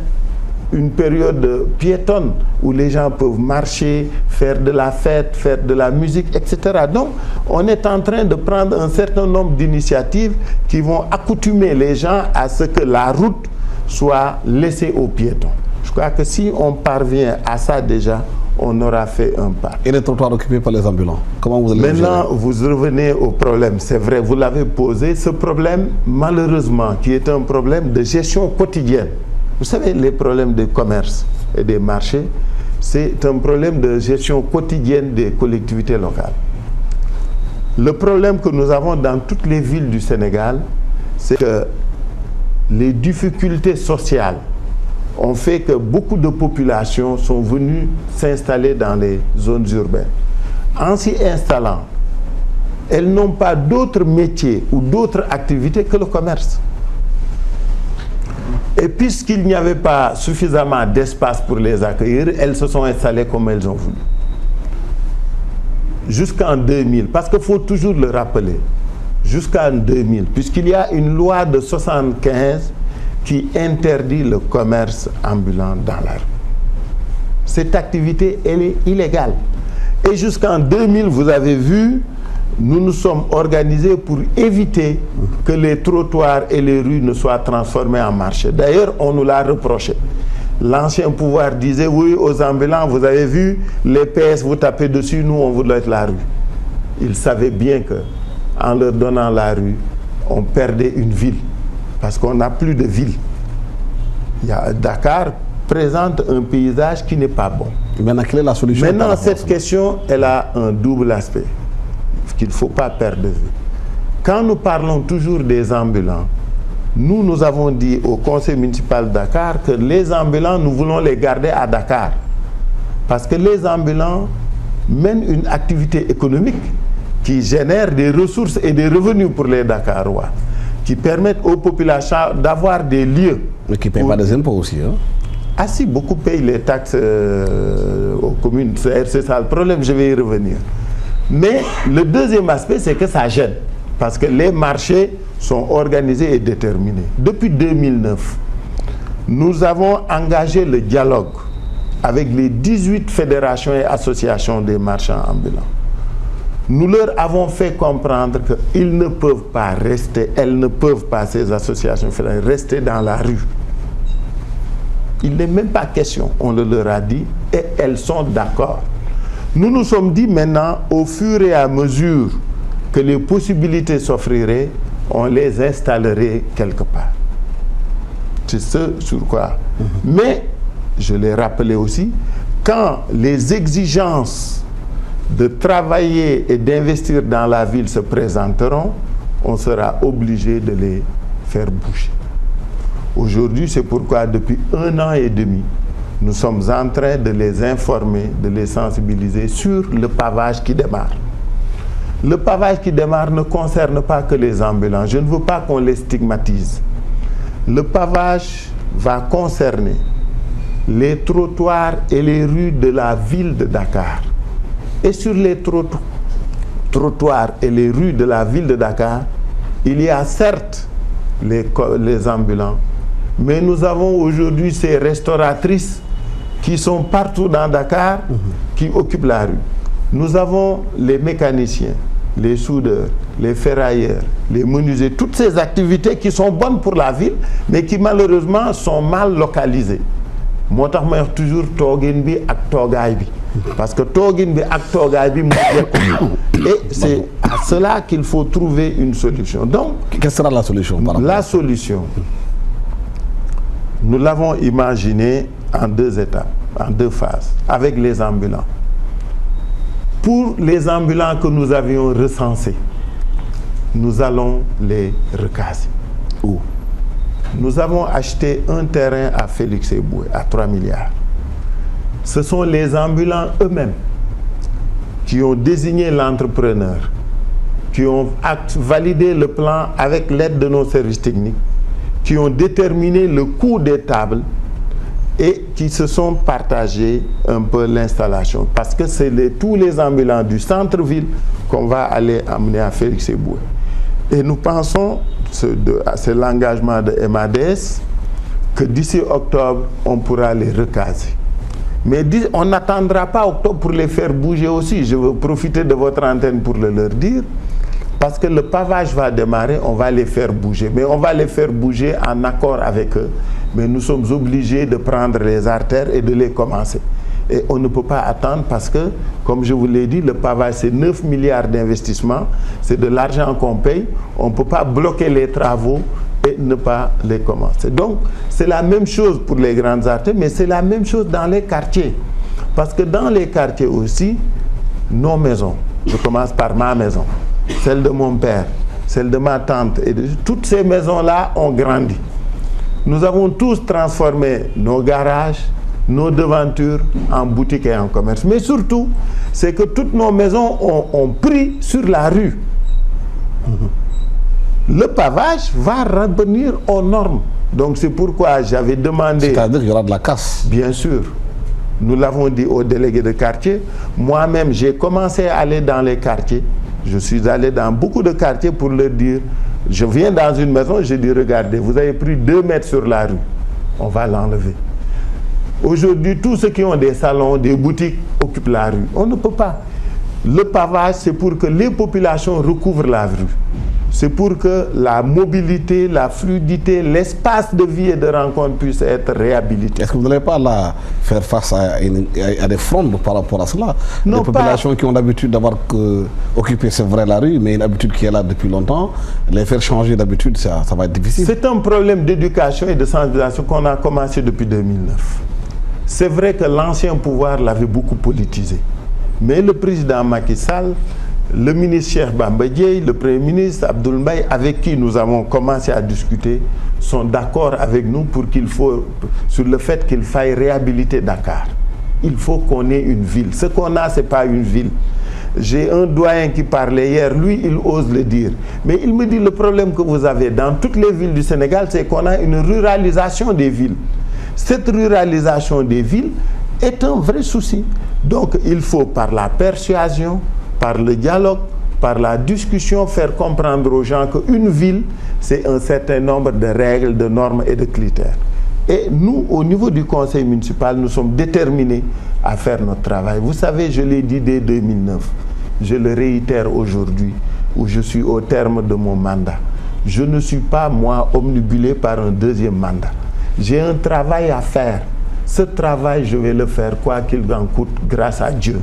une période piétonne où les gens peuvent marcher, faire de la fête, faire de la musique, etc. Donc, on est en train de prendre un certain nombre d'initiatives qui vont accoutumer les gens à ce que la route soit laissée aux piétons. Je crois que si on parvient à ça déjà, on aura fait un pas. Et les trottoirs occupés par les ambulants, comment vous allez Maintenant, gérer? vous revenez au problème. C'est vrai, vous l'avez posé. Ce problème, malheureusement, qui est un problème de gestion quotidienne. Vous savez, les problèmes de commerce et des marchés, c'est un problème de gestion quotidienne des collectivités locales. Le problème que nous avons dans toutes les villes du Sénégal, c'est que les difficultés sociales ont fait que beaucoup de populations sont venues s'installer dans les zones urbaines. En s'y installant, elles n'ont pas d'autres métiers ou d'autres activités que le commerce. Et puisqu'il n'y avait pas suffisamment d'espace pour les accueillir, elles se sont installées comme elles ont voulu. Jusqu'en 2000, parce qu'il faut toujours le rappeler, jusqu'en 2000, puisqu'il y a une loi de 1975 qui interdit le commerce ambulant dans la rue. Cette activité, elle est illégale. Et jusqu'en 2000, vous avez vu, nous nous sommes organisés pour éviter que les trottoirs et les rues ne soient transformés en marché. D'ailleurs, on nous l'a reproché. L'ancien pouvoir disait, oui, aux ambulants, vous avez vu, les PS vous tapez dessus, nous, on vous laisse la rue. Ils savaient bien qu'en leur donnant la rue, on perdait une ville. Parce qu'on n'a plus de ville. Dakar présente un paysage qui n'est pas bon. Maintenant, quelle est la solution? Maintenant, cette question, elle a un double aspect qu'il ne faut pas perdre de vue. Quand nous parlons toujours des ambulants, nous avons dit au conseil municipal de Dakar que les ambulants, nous voulons les garder à Dakar. Parce que les ambulants mènent une activité économique qui génère des ressources et des revenus pour les Dakarois, qui permettent aux populations d'avoir des lieux. Mais qui ne payent pas des impôts aussi. Hein? Ah si, beaucoup payent les taxes aux communes. C'est ça le problème, je vais y revenir. Mais le deuxième aspect, c'est que ça gêne. Parce que les marchés sont organisés et déterminés. Depuis 2009, nous avons engagé le dialogue avec les 18 fédérations et associations des marchands ambulants. Nous leur avons fait comprendre qu'ils ne peuvent pas rester, elles ne peuvent pas, ces associations fédérales, rester dans la rue. Il n'est même pas question, on le leur a dit, et elles sont d'accord. Nous nous sommes dit maintenant, au fur et à mesure que les possibilités s'offriraient, on les installerait quelque part. C'est ce sur quoi. Mais, je l'ai rappelé aussi, quand les exigences de travailler et d'investir dans la ville se présenteront, on sera obligé de les faire bouger. Aujourd'hui, c'est pourquoi depuis 1 an et demi, nous sommes en train de les informer, de les sensibiliser sur le pavage qui démarre. Le pavage qui démarre ne concerne pas que les ambulants. Je ne veux pas qu'on les stigmatise. Le pavage va concerner les trottoirs et les rues de la ville de Dakar. Et sur les trottoirs et les rues de la ville de Dakar, il y a certes les ambulants, mais nous avons aujourd'hui ces restauratrices qui sont partout dans Dakar, qui occupent la rue. Nous avons les mécaniciens, les soudeurs, les ferrailleurs, les menuisiers, toutes ces activités qui sont bonnes pour la ville, mais qui malheureusement sont mal localisées. Moo tax ma wax toujours toogin bi ak toogaay bi, parce que toogin bi ak toogaay bi moo jekku. Et c'est à cela qu'il faut trouver une solution. Donc, quelle sera la solution par rapport? La solution, nous l'avons imaginée en 2 étapes, en 2 phases, avec les ambulants. Pour les ambulants que nous avions recensés, nous allons les recaser. Où? Nous avons acheté un terrain à Félix Eboué, à 3 milliards. Ce sont les ambulants eux-mêmes qui ont désigné l'entrepreneur, qui ont validé le plan avec l'aide de nos services techniques, qui ont déterminé le coût des tables et qui se sont partagés un peu l'installation. Parce que c'est tous les ambulants du centre-ville qu'on va aller amener à Félix Eboué. Et nous pensons, c'est l'engagement de MADS, que d'ici octobre, on pourra les recaser. Mais on n'attendra pas octobre pour les faire bouger aussi. Je veux profiter de votre antenne pour le leur dire. Parce que le pavage va démarrer, on va les faire bouger. Mais on va les faire bouger en accord avec eux. Mais nous sommes obligés de prendre les artères et de les commencer. Et on ne peut pas attendre parce que, comme je vous l'ai dit, le pavage, c'est 9 milliards d'investissements. C'est de l'argent qu'on paye. On ne peut pas bloquer les travaux et ne pas les commencer. Donc, c'est la même chose pour les grandes artères, mais c'est la même chose dans les quartiers. Parce que dans les quartiers aussi, nos maisons, je commence par ma maison, celle de mon père, celle de ma tante, et toutes ces maisons-là ont grandi. Nous avons tous transformé nos garages, nos devantures en boutiques et en commerce. Mais surtout, c'est que toutes nos maisons ont pris sur la rue. Le pavage va revenir aux normes. Donc c'est pourquoi j'avais demandé... C'est-à-dire qu'il y aura de la casse. Bien sûr. Nous l'avons dit aux délégués de quartier. Moi-même, j'ai commencé à aller dans les quartiers. Je suis allé dans beaucoup de quartiers pour leur dire, je viens dans une maison, je dis, regardez, vous avez pris 2 mètres sur la rue. On va l'enlever. Aujourd'hui, tous ceux qui ont des salons, des boutiques, occupent la rue. On ne peut pas. Le pavage, c'est pour que les populations recouvrent la rue. C'est pour que la mobilité, la fluidité, l'espace de vie et de rencontre puissent être réhabilités. Est-ce que vous n'allez pas là faire face à des frondes par rapport à cela? Non, des populations qui ont l'habitude d'avoir occupé, c'est vrai, la rue, mais une habitude qui est là depuis longtemps, les faire changer d'habitude, ça va être difficile. C'est un problème d'éducation et de sensibilisation qu'on a commencé depuis 2009. C'est vrai que l'ancien pouvoir l'avait beaucoup politisé. Mais le président Macky Sall, le ministre Cheikh Bamba Dièye, le premier ministre Abdoul Mbaye, avec qui nous avons commencé à discuter, sont d'accord avec nous sur le fait qu'il faille réhabiliter Dakar. Il faut qu'on ait une ville. Ce qu'on a, ce n'est pas une ville. J'ai un doyen qui parlait hier, lui, il ose le dire. Mais il me dit, le problème que vous avez dans toutes les villes du Sénégal, c'est qu'on a une ruralisation des villes. Cette ruralisation des villes est un vrai souci. Donc, il faut, par la persuasion, par le dialogue, par la discussion, faire comprendre aux gens qu'une ville, c'est un certain nombre de règles, de normes et de critères. Et nous, au niveau du conseil municipal, nous sommes déterminés à faire notre travail. Vous savez, je l'ai dit dès 2009, je le réitère aujourd'hui, où je suis au terme de mon mandat. Je ne suis pas, moi, omnibulé par un 2e mandat. J'ai un travail à faire. Ce travail, je vais le faire quoi qu'il en coûte, grâce à Dieu.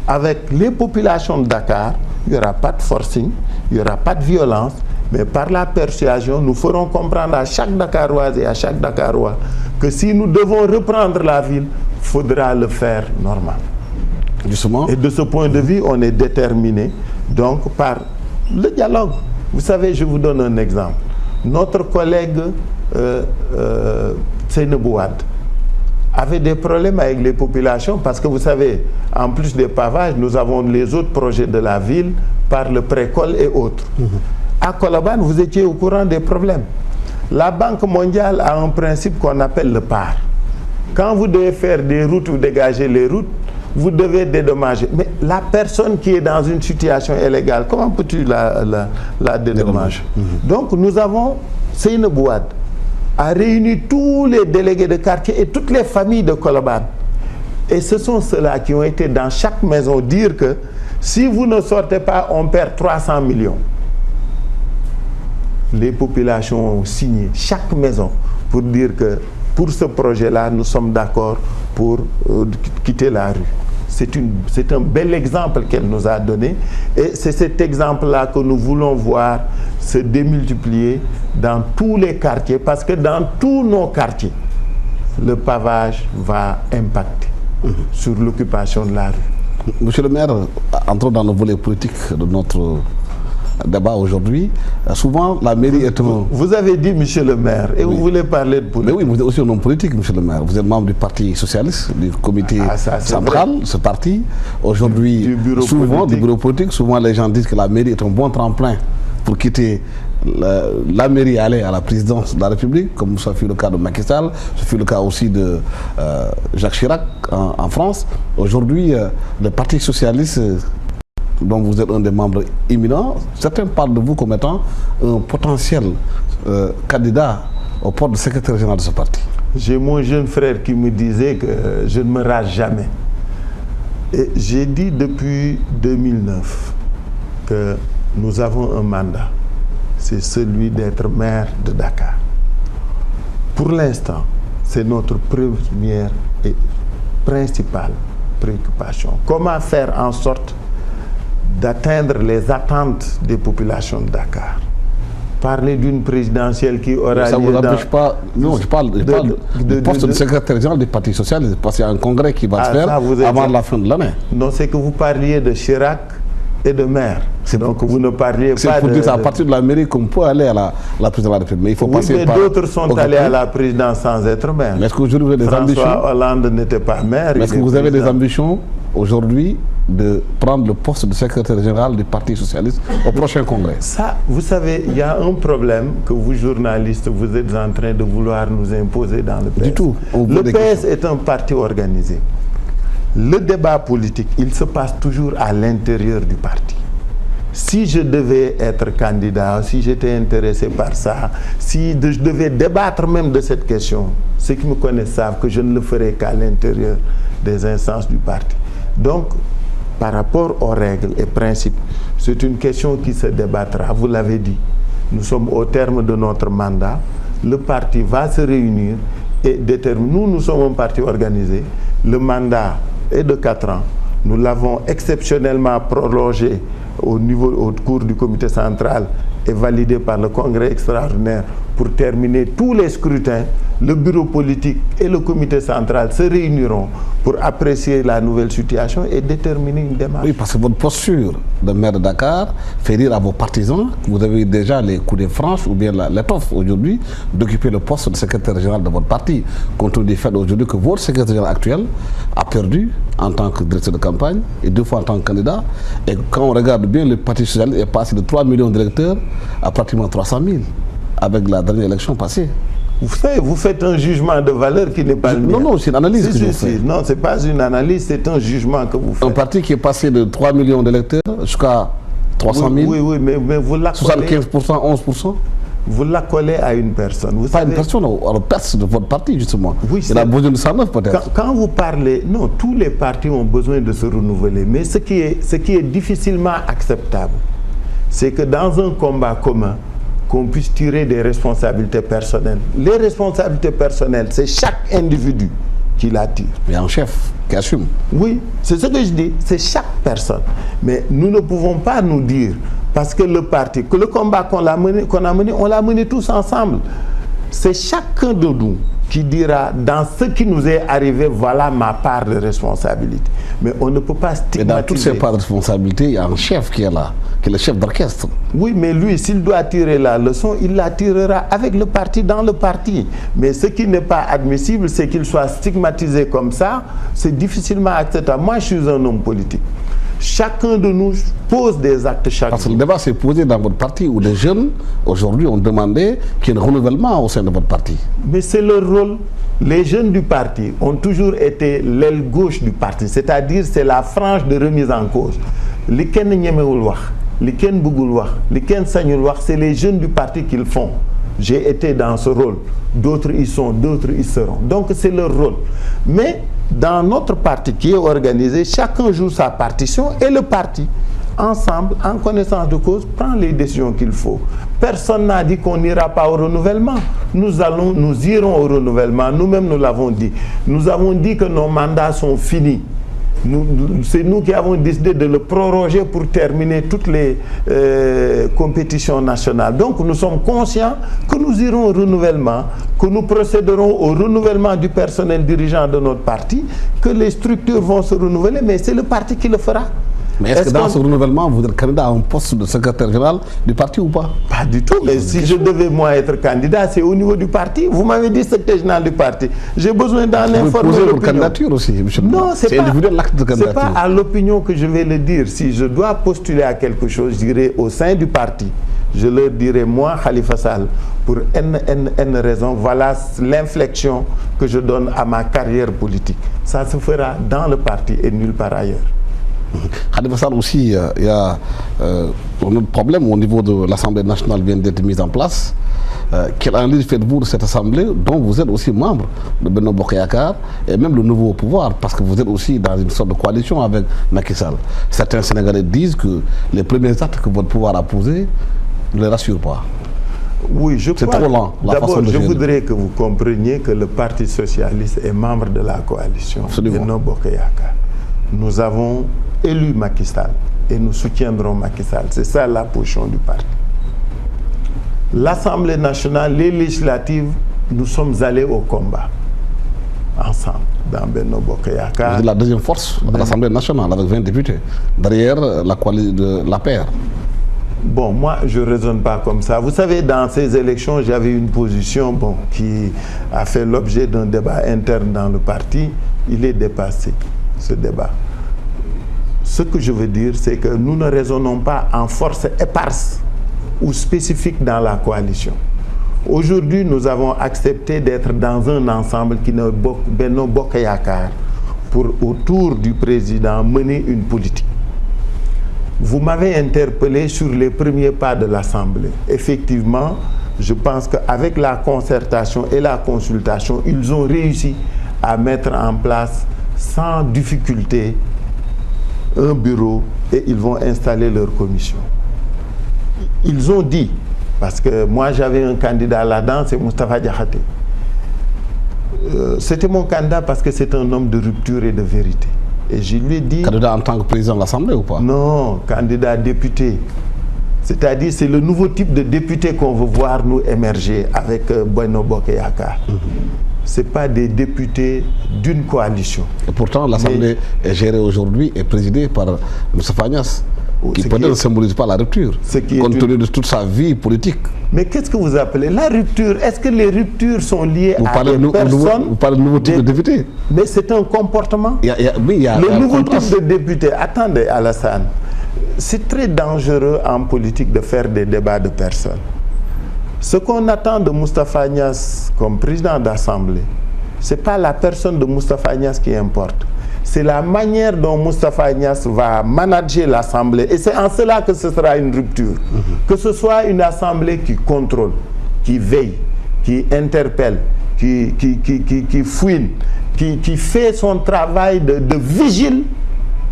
avec les populations de Dakar, il n'y aura pas de forcing, il n'y aura pas de violence, mais par la persuasion, nous ferons comprendre à chaque Dakaroise et à chaque Dakarois que si nous devons reprendre la ville, il faudra le faire normal. Justement. Et de ce point de vue, on est déterminé, donc, par le dialogue. Vous savez, je vous donne un exemple. Notre collègue Seynabou Wade avait des problèmes avec les populations parce que vous savez, en plus des pavages, nous avons les autres projets de la ville par le précole et autres. À Colobane, vous étiez au courant des problèmes. La Banque mondiale a un principe qu'on appelle le PAR. Quand vous devez faire des routes ou dégager les routes, vous devez dédommager. Mais la personne qui est dans une situation illégale, comment peux-tu la dédommager? Donc nous avons, Seynabou Wade a réuni tous les délégués de quartier et toutes les familles de Colobane. Et ce sont ceux-là qui ont été dans chaque maison dire que si vous ne sortez pas, on perd 300 millions. Les populations ont signé chaque maison pour dire que pour ce projet-là, nous sommes d'accord pour quitter la rue. C'est un bel exemple qu'elle nous a donné et c'est cet exemple-là que nous voulons voir se démultiplier dans tous les quartiers parce que dans tous nos quartiers, le pavage va impacter sur l'occupation de la rue. Monsieur le maire, entrons dans le volet politique de notre débat aujourd'hui. Souvent, la mairie est un... Vous avez dit monsieur le maire et oui. Vous voulez parler de politique. Mais oui, vous êtes aussi un homme politique, monsieur le maire. Vous êtes membre du Parti Socialiste, du comité central, ce parti. Aujourd'hui, souvent, du bureau politique, souvent les gens disent que la mairie est un bon tremplin pour quitter la mairie et aller à la présidence de la République, comme ça fut le cas de Macky Sall, ce fut le cas aussi de Jacques Chirac en France. Aujourd'hui, le Parti Socialiste, dont vous êtes un des membres éminents, certains parlent de vous comme étant un potentiel candidat au poste de secrétaire général de ce parti. J'ai mon jeune frère qui me disait que je ne me rase jamais. Et j'ai dit depuis 2009 que nous avons un mandat. C'est celui d'être maire de Dakar. Pour l'instant, c'est notre première et principale préoccupation. Comment faire en sorte d'atteindre les attentes des populations de Dakar. Parler d'une présidentielle qui aura ça lieu vous empêche pas. Non, je parle du poste de secrétaire général du Parti Socialiste, parce qu'il y a un congrès qui va se faire avant la fin de l'année. Non, c'est que vous parliez de Chirac et de maire. Donc vous ne parliez pas de... C'est pour dire à partir de la mairie qu'on peut aller à la présidence de la République. Mais il faut passer par... d'autres sont allés à la présidence sans être maire. Mais est-ce qu'aujourd'hui vous avez des ambitions? François Hollande n'était pas maire. Mais est-ce que vous avez des ambitions aujourd'hui de prendre le poste de secrétaire général du Parti Socialiste au prochain congrès? Ça, vous savez, il y a un problème que vous, journalistes, vous êtes en train de vouloir nous imposer dans le PS. Du tout. Le PS est un parti organisé. Le débat politique, il se passe toujours à l'intérieur du parti. Si je devais être candidat, si j'étais intéressé par ça, si je devais débattre même de cette question, ceux qui me connaissent savent que je ne le ferai qu'à l'intérieur des instances du parti. Donc, par rapport aux règles et principes, c'est une question qui se débattra. Vous l'avez dit, nous sommes au terme de notre mandat. Le parti va se réunir et déterminer. Nous sommes un parti organisé. Le mandat est de 4 ans. Nous l'avons exceptionnellement prolongé au cours du comité central et validé par le congrès extraordinaire pour terminer tous les scrutins. Le bureau politique et le comité central se réuniront pour apprécier la nouvelle situation et déterminer une démarche. Oui, parce que votre posture de maire de Dakar fait dire à vos partisans que vous avez déjà les coups de franche ou bien l'étoffe aujourd'hui d'occuper le poste de secrétaire général de votre parti, compte tenu du fait aujourd'hui que votre secrétaire général actuel a perdu en tant que directeur de campagne et 2 fois en tant que candidat. Et quand on regarde bien, le Parti socialiste est passé de 3 millions d'électeurs à pratiquement 300 000 avec la dernière élection passée. Vous savez, vous faites un jugement de valeur qui n'est pas le mien. Non, non, c'est une analyse que je fais. Non, ce n'est pas une analyse, c'est un jugement que vous faites. Un parti qui est passé de 3 millions d'électeurs jusqu'à 300 000. Oui, oui, mais vous l'accolez... 75%, 11%. Vous l'accolez à une personne. Vous pas savez, une personne, à la personne de votre parti, justement. Oui, il a besoin de 109 peut-être. Quand vous parlez... Non, tous les partis ont besoin de se renouveler. Mais ce qui est difficilement acceptable, c'est que dans un combat commun, qu'on puisse tirer des responsabilités personnelles. Les responsabilités personnelles, c'est chaque individu qui la tire. Il y a un chef qui assume. Oui, c'est ce que je dis, c'est chaque personne. Mais nous ne pouvons pas nous dire, parce que le parti, que le combat qu'on a mené, on l'a mené tous ensemble. C'est chacun de nous qui dira, dans ce qui nous est arrivé, voilà ma part de responsabilité. Mais on ne peut pas stigmatiser. Mais dans toutes ces parts de responsabilité, il y a un chef qui est là, qui est le chef d'orchestre. Oui, mais lui, s'il doit tirer la leçon, il la tirera avec le parti, dans le parti. Mais ce qui n'est pas admissible, c'est qu'il soit stigmatisé comme ça. C'est difficilement acceptable. Moi, je suis un homme politique. Chacun de nous pose des actes chaque jour. Parce que le débat s'est posé dans votre parti où des jeunes, aujourd'hui, ont demandé qu'il y ait un renouvellement au sein de votre parti. Mais c'est leur rôle. Les jeunes du parti ont toujours été l'aile gauche du parti. C'est-à-dire, c'est la frange de remise en cause. Li kenn ñemewul wax, li kenn bëggul wax, li kenn sañul wax, c'est les jeunes du parti qui le font. J'ai été dans ce rôle. D'autres y sont, d'autres y seront. Donc, c'est leur rôle. Mais dans notre parti qui est organisé, chacun joue sa partition et le parti, ensemble, en connaissance de cause, prend les décisions qu'il faut. Personne n'a dit qu'on n'ira pas au renouvellement. Nous irons au renouvellement. Nous-mêmes, nous l'avons dit. Nous avons dit que nos mandats sont finis. C'est nous qui avons décidé de le proroger pour terminer toutes les compétitions nationales. Donc nous sommes conscients que nous irons au renouvellement, que nous procéderons au renouvellement du personnel dirigeant de notre parti, que les structures vont se renouveler, mais c'est le parti qui le fera. Mais est-ce que dans ce renouvellement, vous êtes candidat à un poste de secrétaire général du parti ou pas? Pas du tout, mais si je devais moi être candidat, c'est au niveau du parti. Vous m'avez dit secrétaire général du parti. J'ai besoin d'en informer l'opinion. Vous posez votre candidature aussi, monsieur. Non, c'est pas à l'opinion que je vais le dire. Si je dois postuler à quelque chose, je dirais au sein du parti. Je leur dirai, moi, Khalifa Sall, pour N raisons, voilà l'inflexion que je donne à ma carrière politique. Ça se fera dans le parti et nulle part ailleurs. Khalifa Sall aussi, il y a un autre problème au niveau de l'Assemblée nationale vient d'être mise en place. Quelle analyse faites-vous de cette Assemblée dont vous êtes aussi membre de Benno Bokk Yakaar et même le nouveau pouvoir parce que vous êtes aussi dans une sorte de coalition avec Macky Sall. Certains Sénégalais disent que les premiers actes que votre pouvoir a posés ne les rassurent pas. Oui, je crois. C'est trop lent. D'abord, je voudrais que vous compreniez que le Parti socialiste est membre de la coalition Benno Bokk Yakaar. Nous avons élu Macky Sall et nous soutiendrons Macky Sall. C'est ça la position du parti. L'Assemblée nationale, les législatives, nous sommes allés au combat ensemble dans Benno Bokk Yakaar. Vous êtes la deuxième force de l'Assemblée nationale avec 20 députés derrière la coalition de l'APR. Bon, moi, je ne raisonne pas comme ça. Vous savez, dans ces élections, j'avais une position qui a fait l'objet d'un débat interne dans le parti. Il est dépassé, ce débat. Ce que je veux dire, c'est que nous ne raisonnons pas en force éparse ou spécifique dans la coalition. Aujourd'hui, nous avons accepté d'être dans un ensemble qui est Benno Bokk Yakaar pour, autour du président, mener une politique. Vous m'avez interpellé sur les premiers pas de l'Assemblée. Effectivement, je pense qu'avec la concertation et la consultation, ils ont réussi à mettre en place sans difficulté un bureau et ils vont installer leur commission. Ils ont dit, parce que moi j'avais un candidat là-dedans, c'est Moustapha Diakhaté. C'était mon candidat parce que c'est un homme de rupture et de vérité. Et je lui ai dit... Candidat en tant que président de l'Assemblée ou pas? Non, candidat député. C'est-à-dire c'est le nouveau type de député qu'on veut voir nous émerger avec Benno Bokk Yakaar. Ce n'est pas des députés d'une coalition. Et pourtant, l'Assemblée est gérée aujourd'hui et présidée par Moustapha Niasse, qui peut-être ne symbolise pas la rupture, compte tenu de toute sa vie politique. Mais qu'est-ce que vous appelez la rupture? Est-ce que les ruptures sont liées à des personnes? Vous parlez de nouveau type de député? Mais c'est un comportement. Le nouveau type de député, attendez Alassane, c'est très dangereux en politique de faire des débats de personnes. Ce qu'on attend de Moustapha Niasse comme président d'Assemblée, ce n'est pas la personne de Moustapha Niasse qui importe. C'est la manière dont Moustapha Niasse va manager l'Assemblée. Et c'est en cela que ce sera une rupture. Que ce soit une Assemblée qui contrôle, qui veille, qui interpelle, qui fouine, qui fait son travail de vigile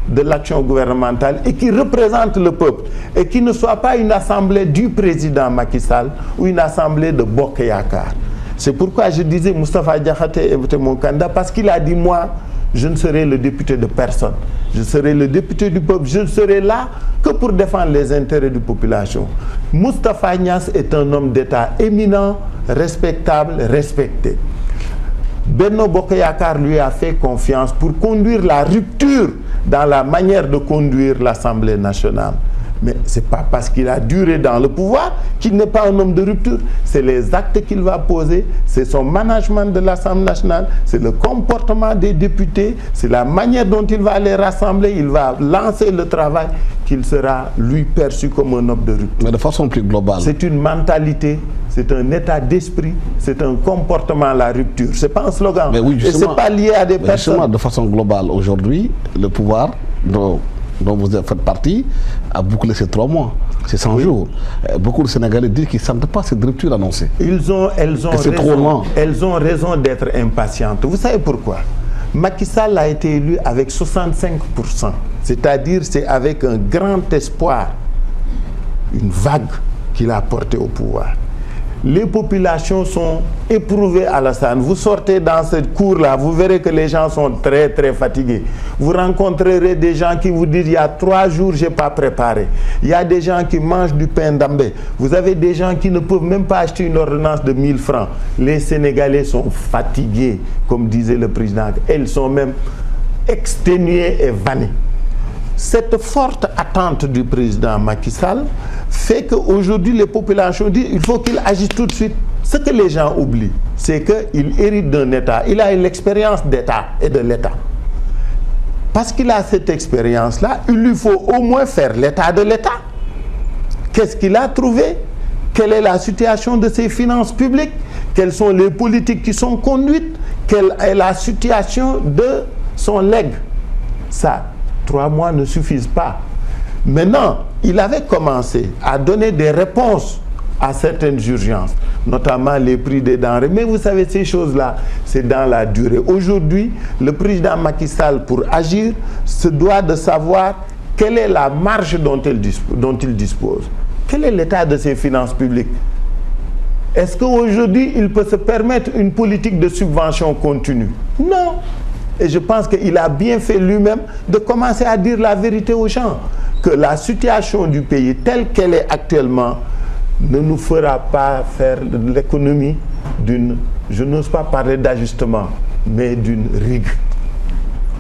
de l'action gouvernementale et qui représente le peuple et qui ne soit pas une assemblée du président Macky Sall ou une assemblée de Bokk Yakaar. C'est pourquoi je disais Moustapha Diakhaté était mon candidat, parce qu'il a dit, moi, je ne serai le député de personne. Je serai le député du peuple. Je ne serai là que pour défendre les intérêts de la population. Moustapha Niasse est un homme d'État éminent, respectable, respecté. Benno Bokk Yakaar lui a fait confiance pour conduire la rupture dans la manière de conduire l'Assemblée nationale. Mais ce n'est pas parce qu'il a duré dans le pouvoir qu'il n'est pas un homme de rupture. C'est les actes qu'il va poser, c'est son management de l'Assemblée nationale, c'est le comportement des députés, c'est la manière dont il va les rassembler, il va lancer le travail qu'il sera, lui, perçu comme un homme de rupture. Mais de façon plus globale. C'est une mentalité, c'est un état d'esprit, c'est un comportement, la rupture. Ce n'est pas un slogan. Mais oui, et ce n'est pas lié à des personnes. Justement, de façon globale, aujourd'hui, le pouvoir dont vous faites partie a bouclé ces 3 mois, ces 100 jours. Beaucoup de Sénégalais disent qu'ils ne sentent pas cette rupture annoncée. Elles ont raison d'être impatientes. Vous savez pourquoi? Macky Sall a été élu avec 65%. C'est-à-dire, c'est avec un grand espoir, une vague qu'il a portée au pouvoir. Les populations sont éprouvées à Alassane. Vous sortez dans cette cour-là, vous verrez que les gens sont très très fatigués. Vous rencontrerez des gens qui vous disent, il y a 3 jours, je n'ai pas préparé. Il y a des gens qui mangent du pain d'ambé. Vous avez des gens qui ne peuvent même pas acheter une ordonnance de 1000 francs. Les Sénégalais sont fatigués, comme disait le président. Elles sont même exténuées et vannées. Cette forte attente du président Macky Sall fait qu'aujourd'hui les populations disent qu'il faut qu'il agisse tout de suite. Ce que les gens oublient, c'est qu'il hérite d'un État. Il a l'expérience d'État et de l'État. Parce qu'il a cette expérience-là, il lui faut au moins faire l'état de l'État. Qu'est-ce qu'il a trouvé? Quelle est la situation de ses finances publiques? Quelles sont les politiques qui sont conduites? Quelle est la situation de son legs? Ça, 3 mois ne suffisent pas. Maintenant, il avait commencé à donner des réponses à certaines urgences, notamment les prix des denrées. Mais vous savez, ces choses-là, c'est dans la durée. Aujourd'hui, le président Macky Sall, pour agir, se doit de savoir quelle est la marge dont il dispose. Quel est l'état de ses finances publiques? Est-ce qu'aujourd'hui, il peut se permettre une politique de subvention continue? Non. Et je pense qu'il a bien fait lui-même de commencer à dire la vérité aux gens. Que la situation du pays telle qu'elle est actuellement ne nous fera pas faire l'économie d'une, je n'ose pas parler d'ajustement, mais d'une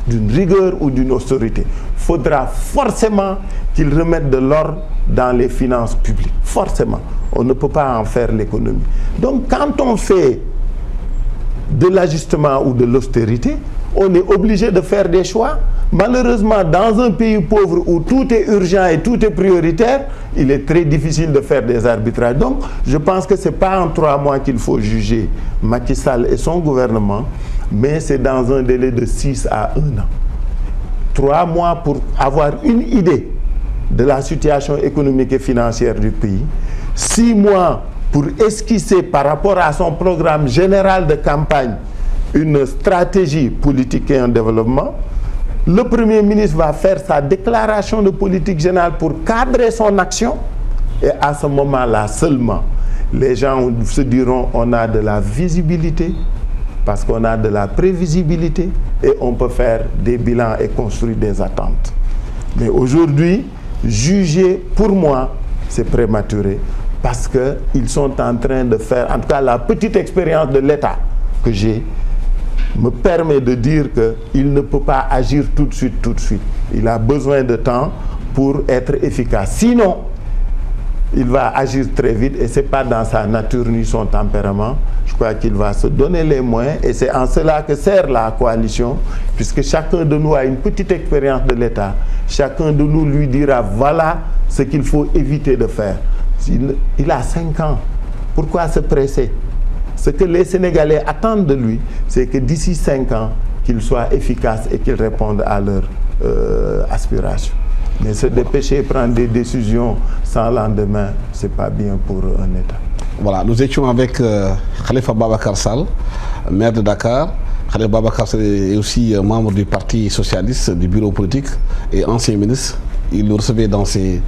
rigueur ou d'une austérité. Il faudra forcément qu'il remette de l'ordre dans les finances publiques. Forcément. On ne peut pas en faire l'économie. Donc quand on fait de l'ajustement ou de l'austérité, on est obligé de faire des choix. Malheureusement, dans un pays pauvre où tout est urgent et tout est prioritaire, il est très difficile de faire des arbitrages. Donc, je pense que ce n'est pas en 3 mois qu'il faut juger Macky Sall et son gouvernement, mais c'est dans un délai de 6 à 1 an. 3 mois pour avoir une idée de la situation économique et financière du pays. 6 mois pour esquisser par rapport à son programme général de campagne une stratégie politique et un développement. Le Premier ministre va faire sa déclaration de politique générale pour cadrer son action. Et à ce moment-là seulement, les gens se diront on a de la visibilité parce qu'on a de la prévisibilité et on peut faire des bilans et construire des attentes. Mais aujourd'hui, juger pour moi, c'est prématuré parce qu'ils sont en train de faire, en tout cas la petite expérience de l'État que j'ai, me permet de dire qu'il ne peut pas agir tout de suite. Il a besoin de temps pour être efficace. Sinon, il va agir très vite et ce n'est pas dans sa nature ni son tempérament. Je crois qu'il va se donner les moyens et c'est en cela que sert la coalition, puisque chacun de nous a une petite expérience de l'État. Chacun de nous lui dira voilà ce qu'il faut éviter de faire. Il a 5 ans. Pourquoi se presser? Ce que les Sénégalais attendent de lui, c'est que d'ici 5 ans, qu'il soit efficace et qu'il réponde à leurs aspirations. Mais se dépêcher, prendre des décisions sans lendemain, ce n'est pas bien pour un État. Voilà, nous étions avec Khalifa Babacar Sall, maire de Dakar. Khalifa Babacar Sall est aussi membre du Parti socialiste, du bureau politique et ancien ministre. Il nous recevait dans ses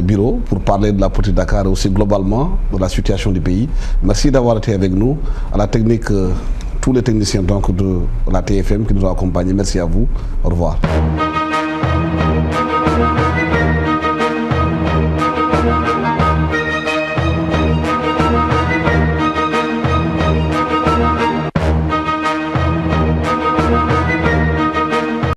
bureau pour parler de la politique de Dakar et aussi globalement de la situation du pays. Merci d'avoir été avec nous. À la technique, tous les techniciens donc de la TFM qui nous ont accompagnés. Merci à vous. Au revoir.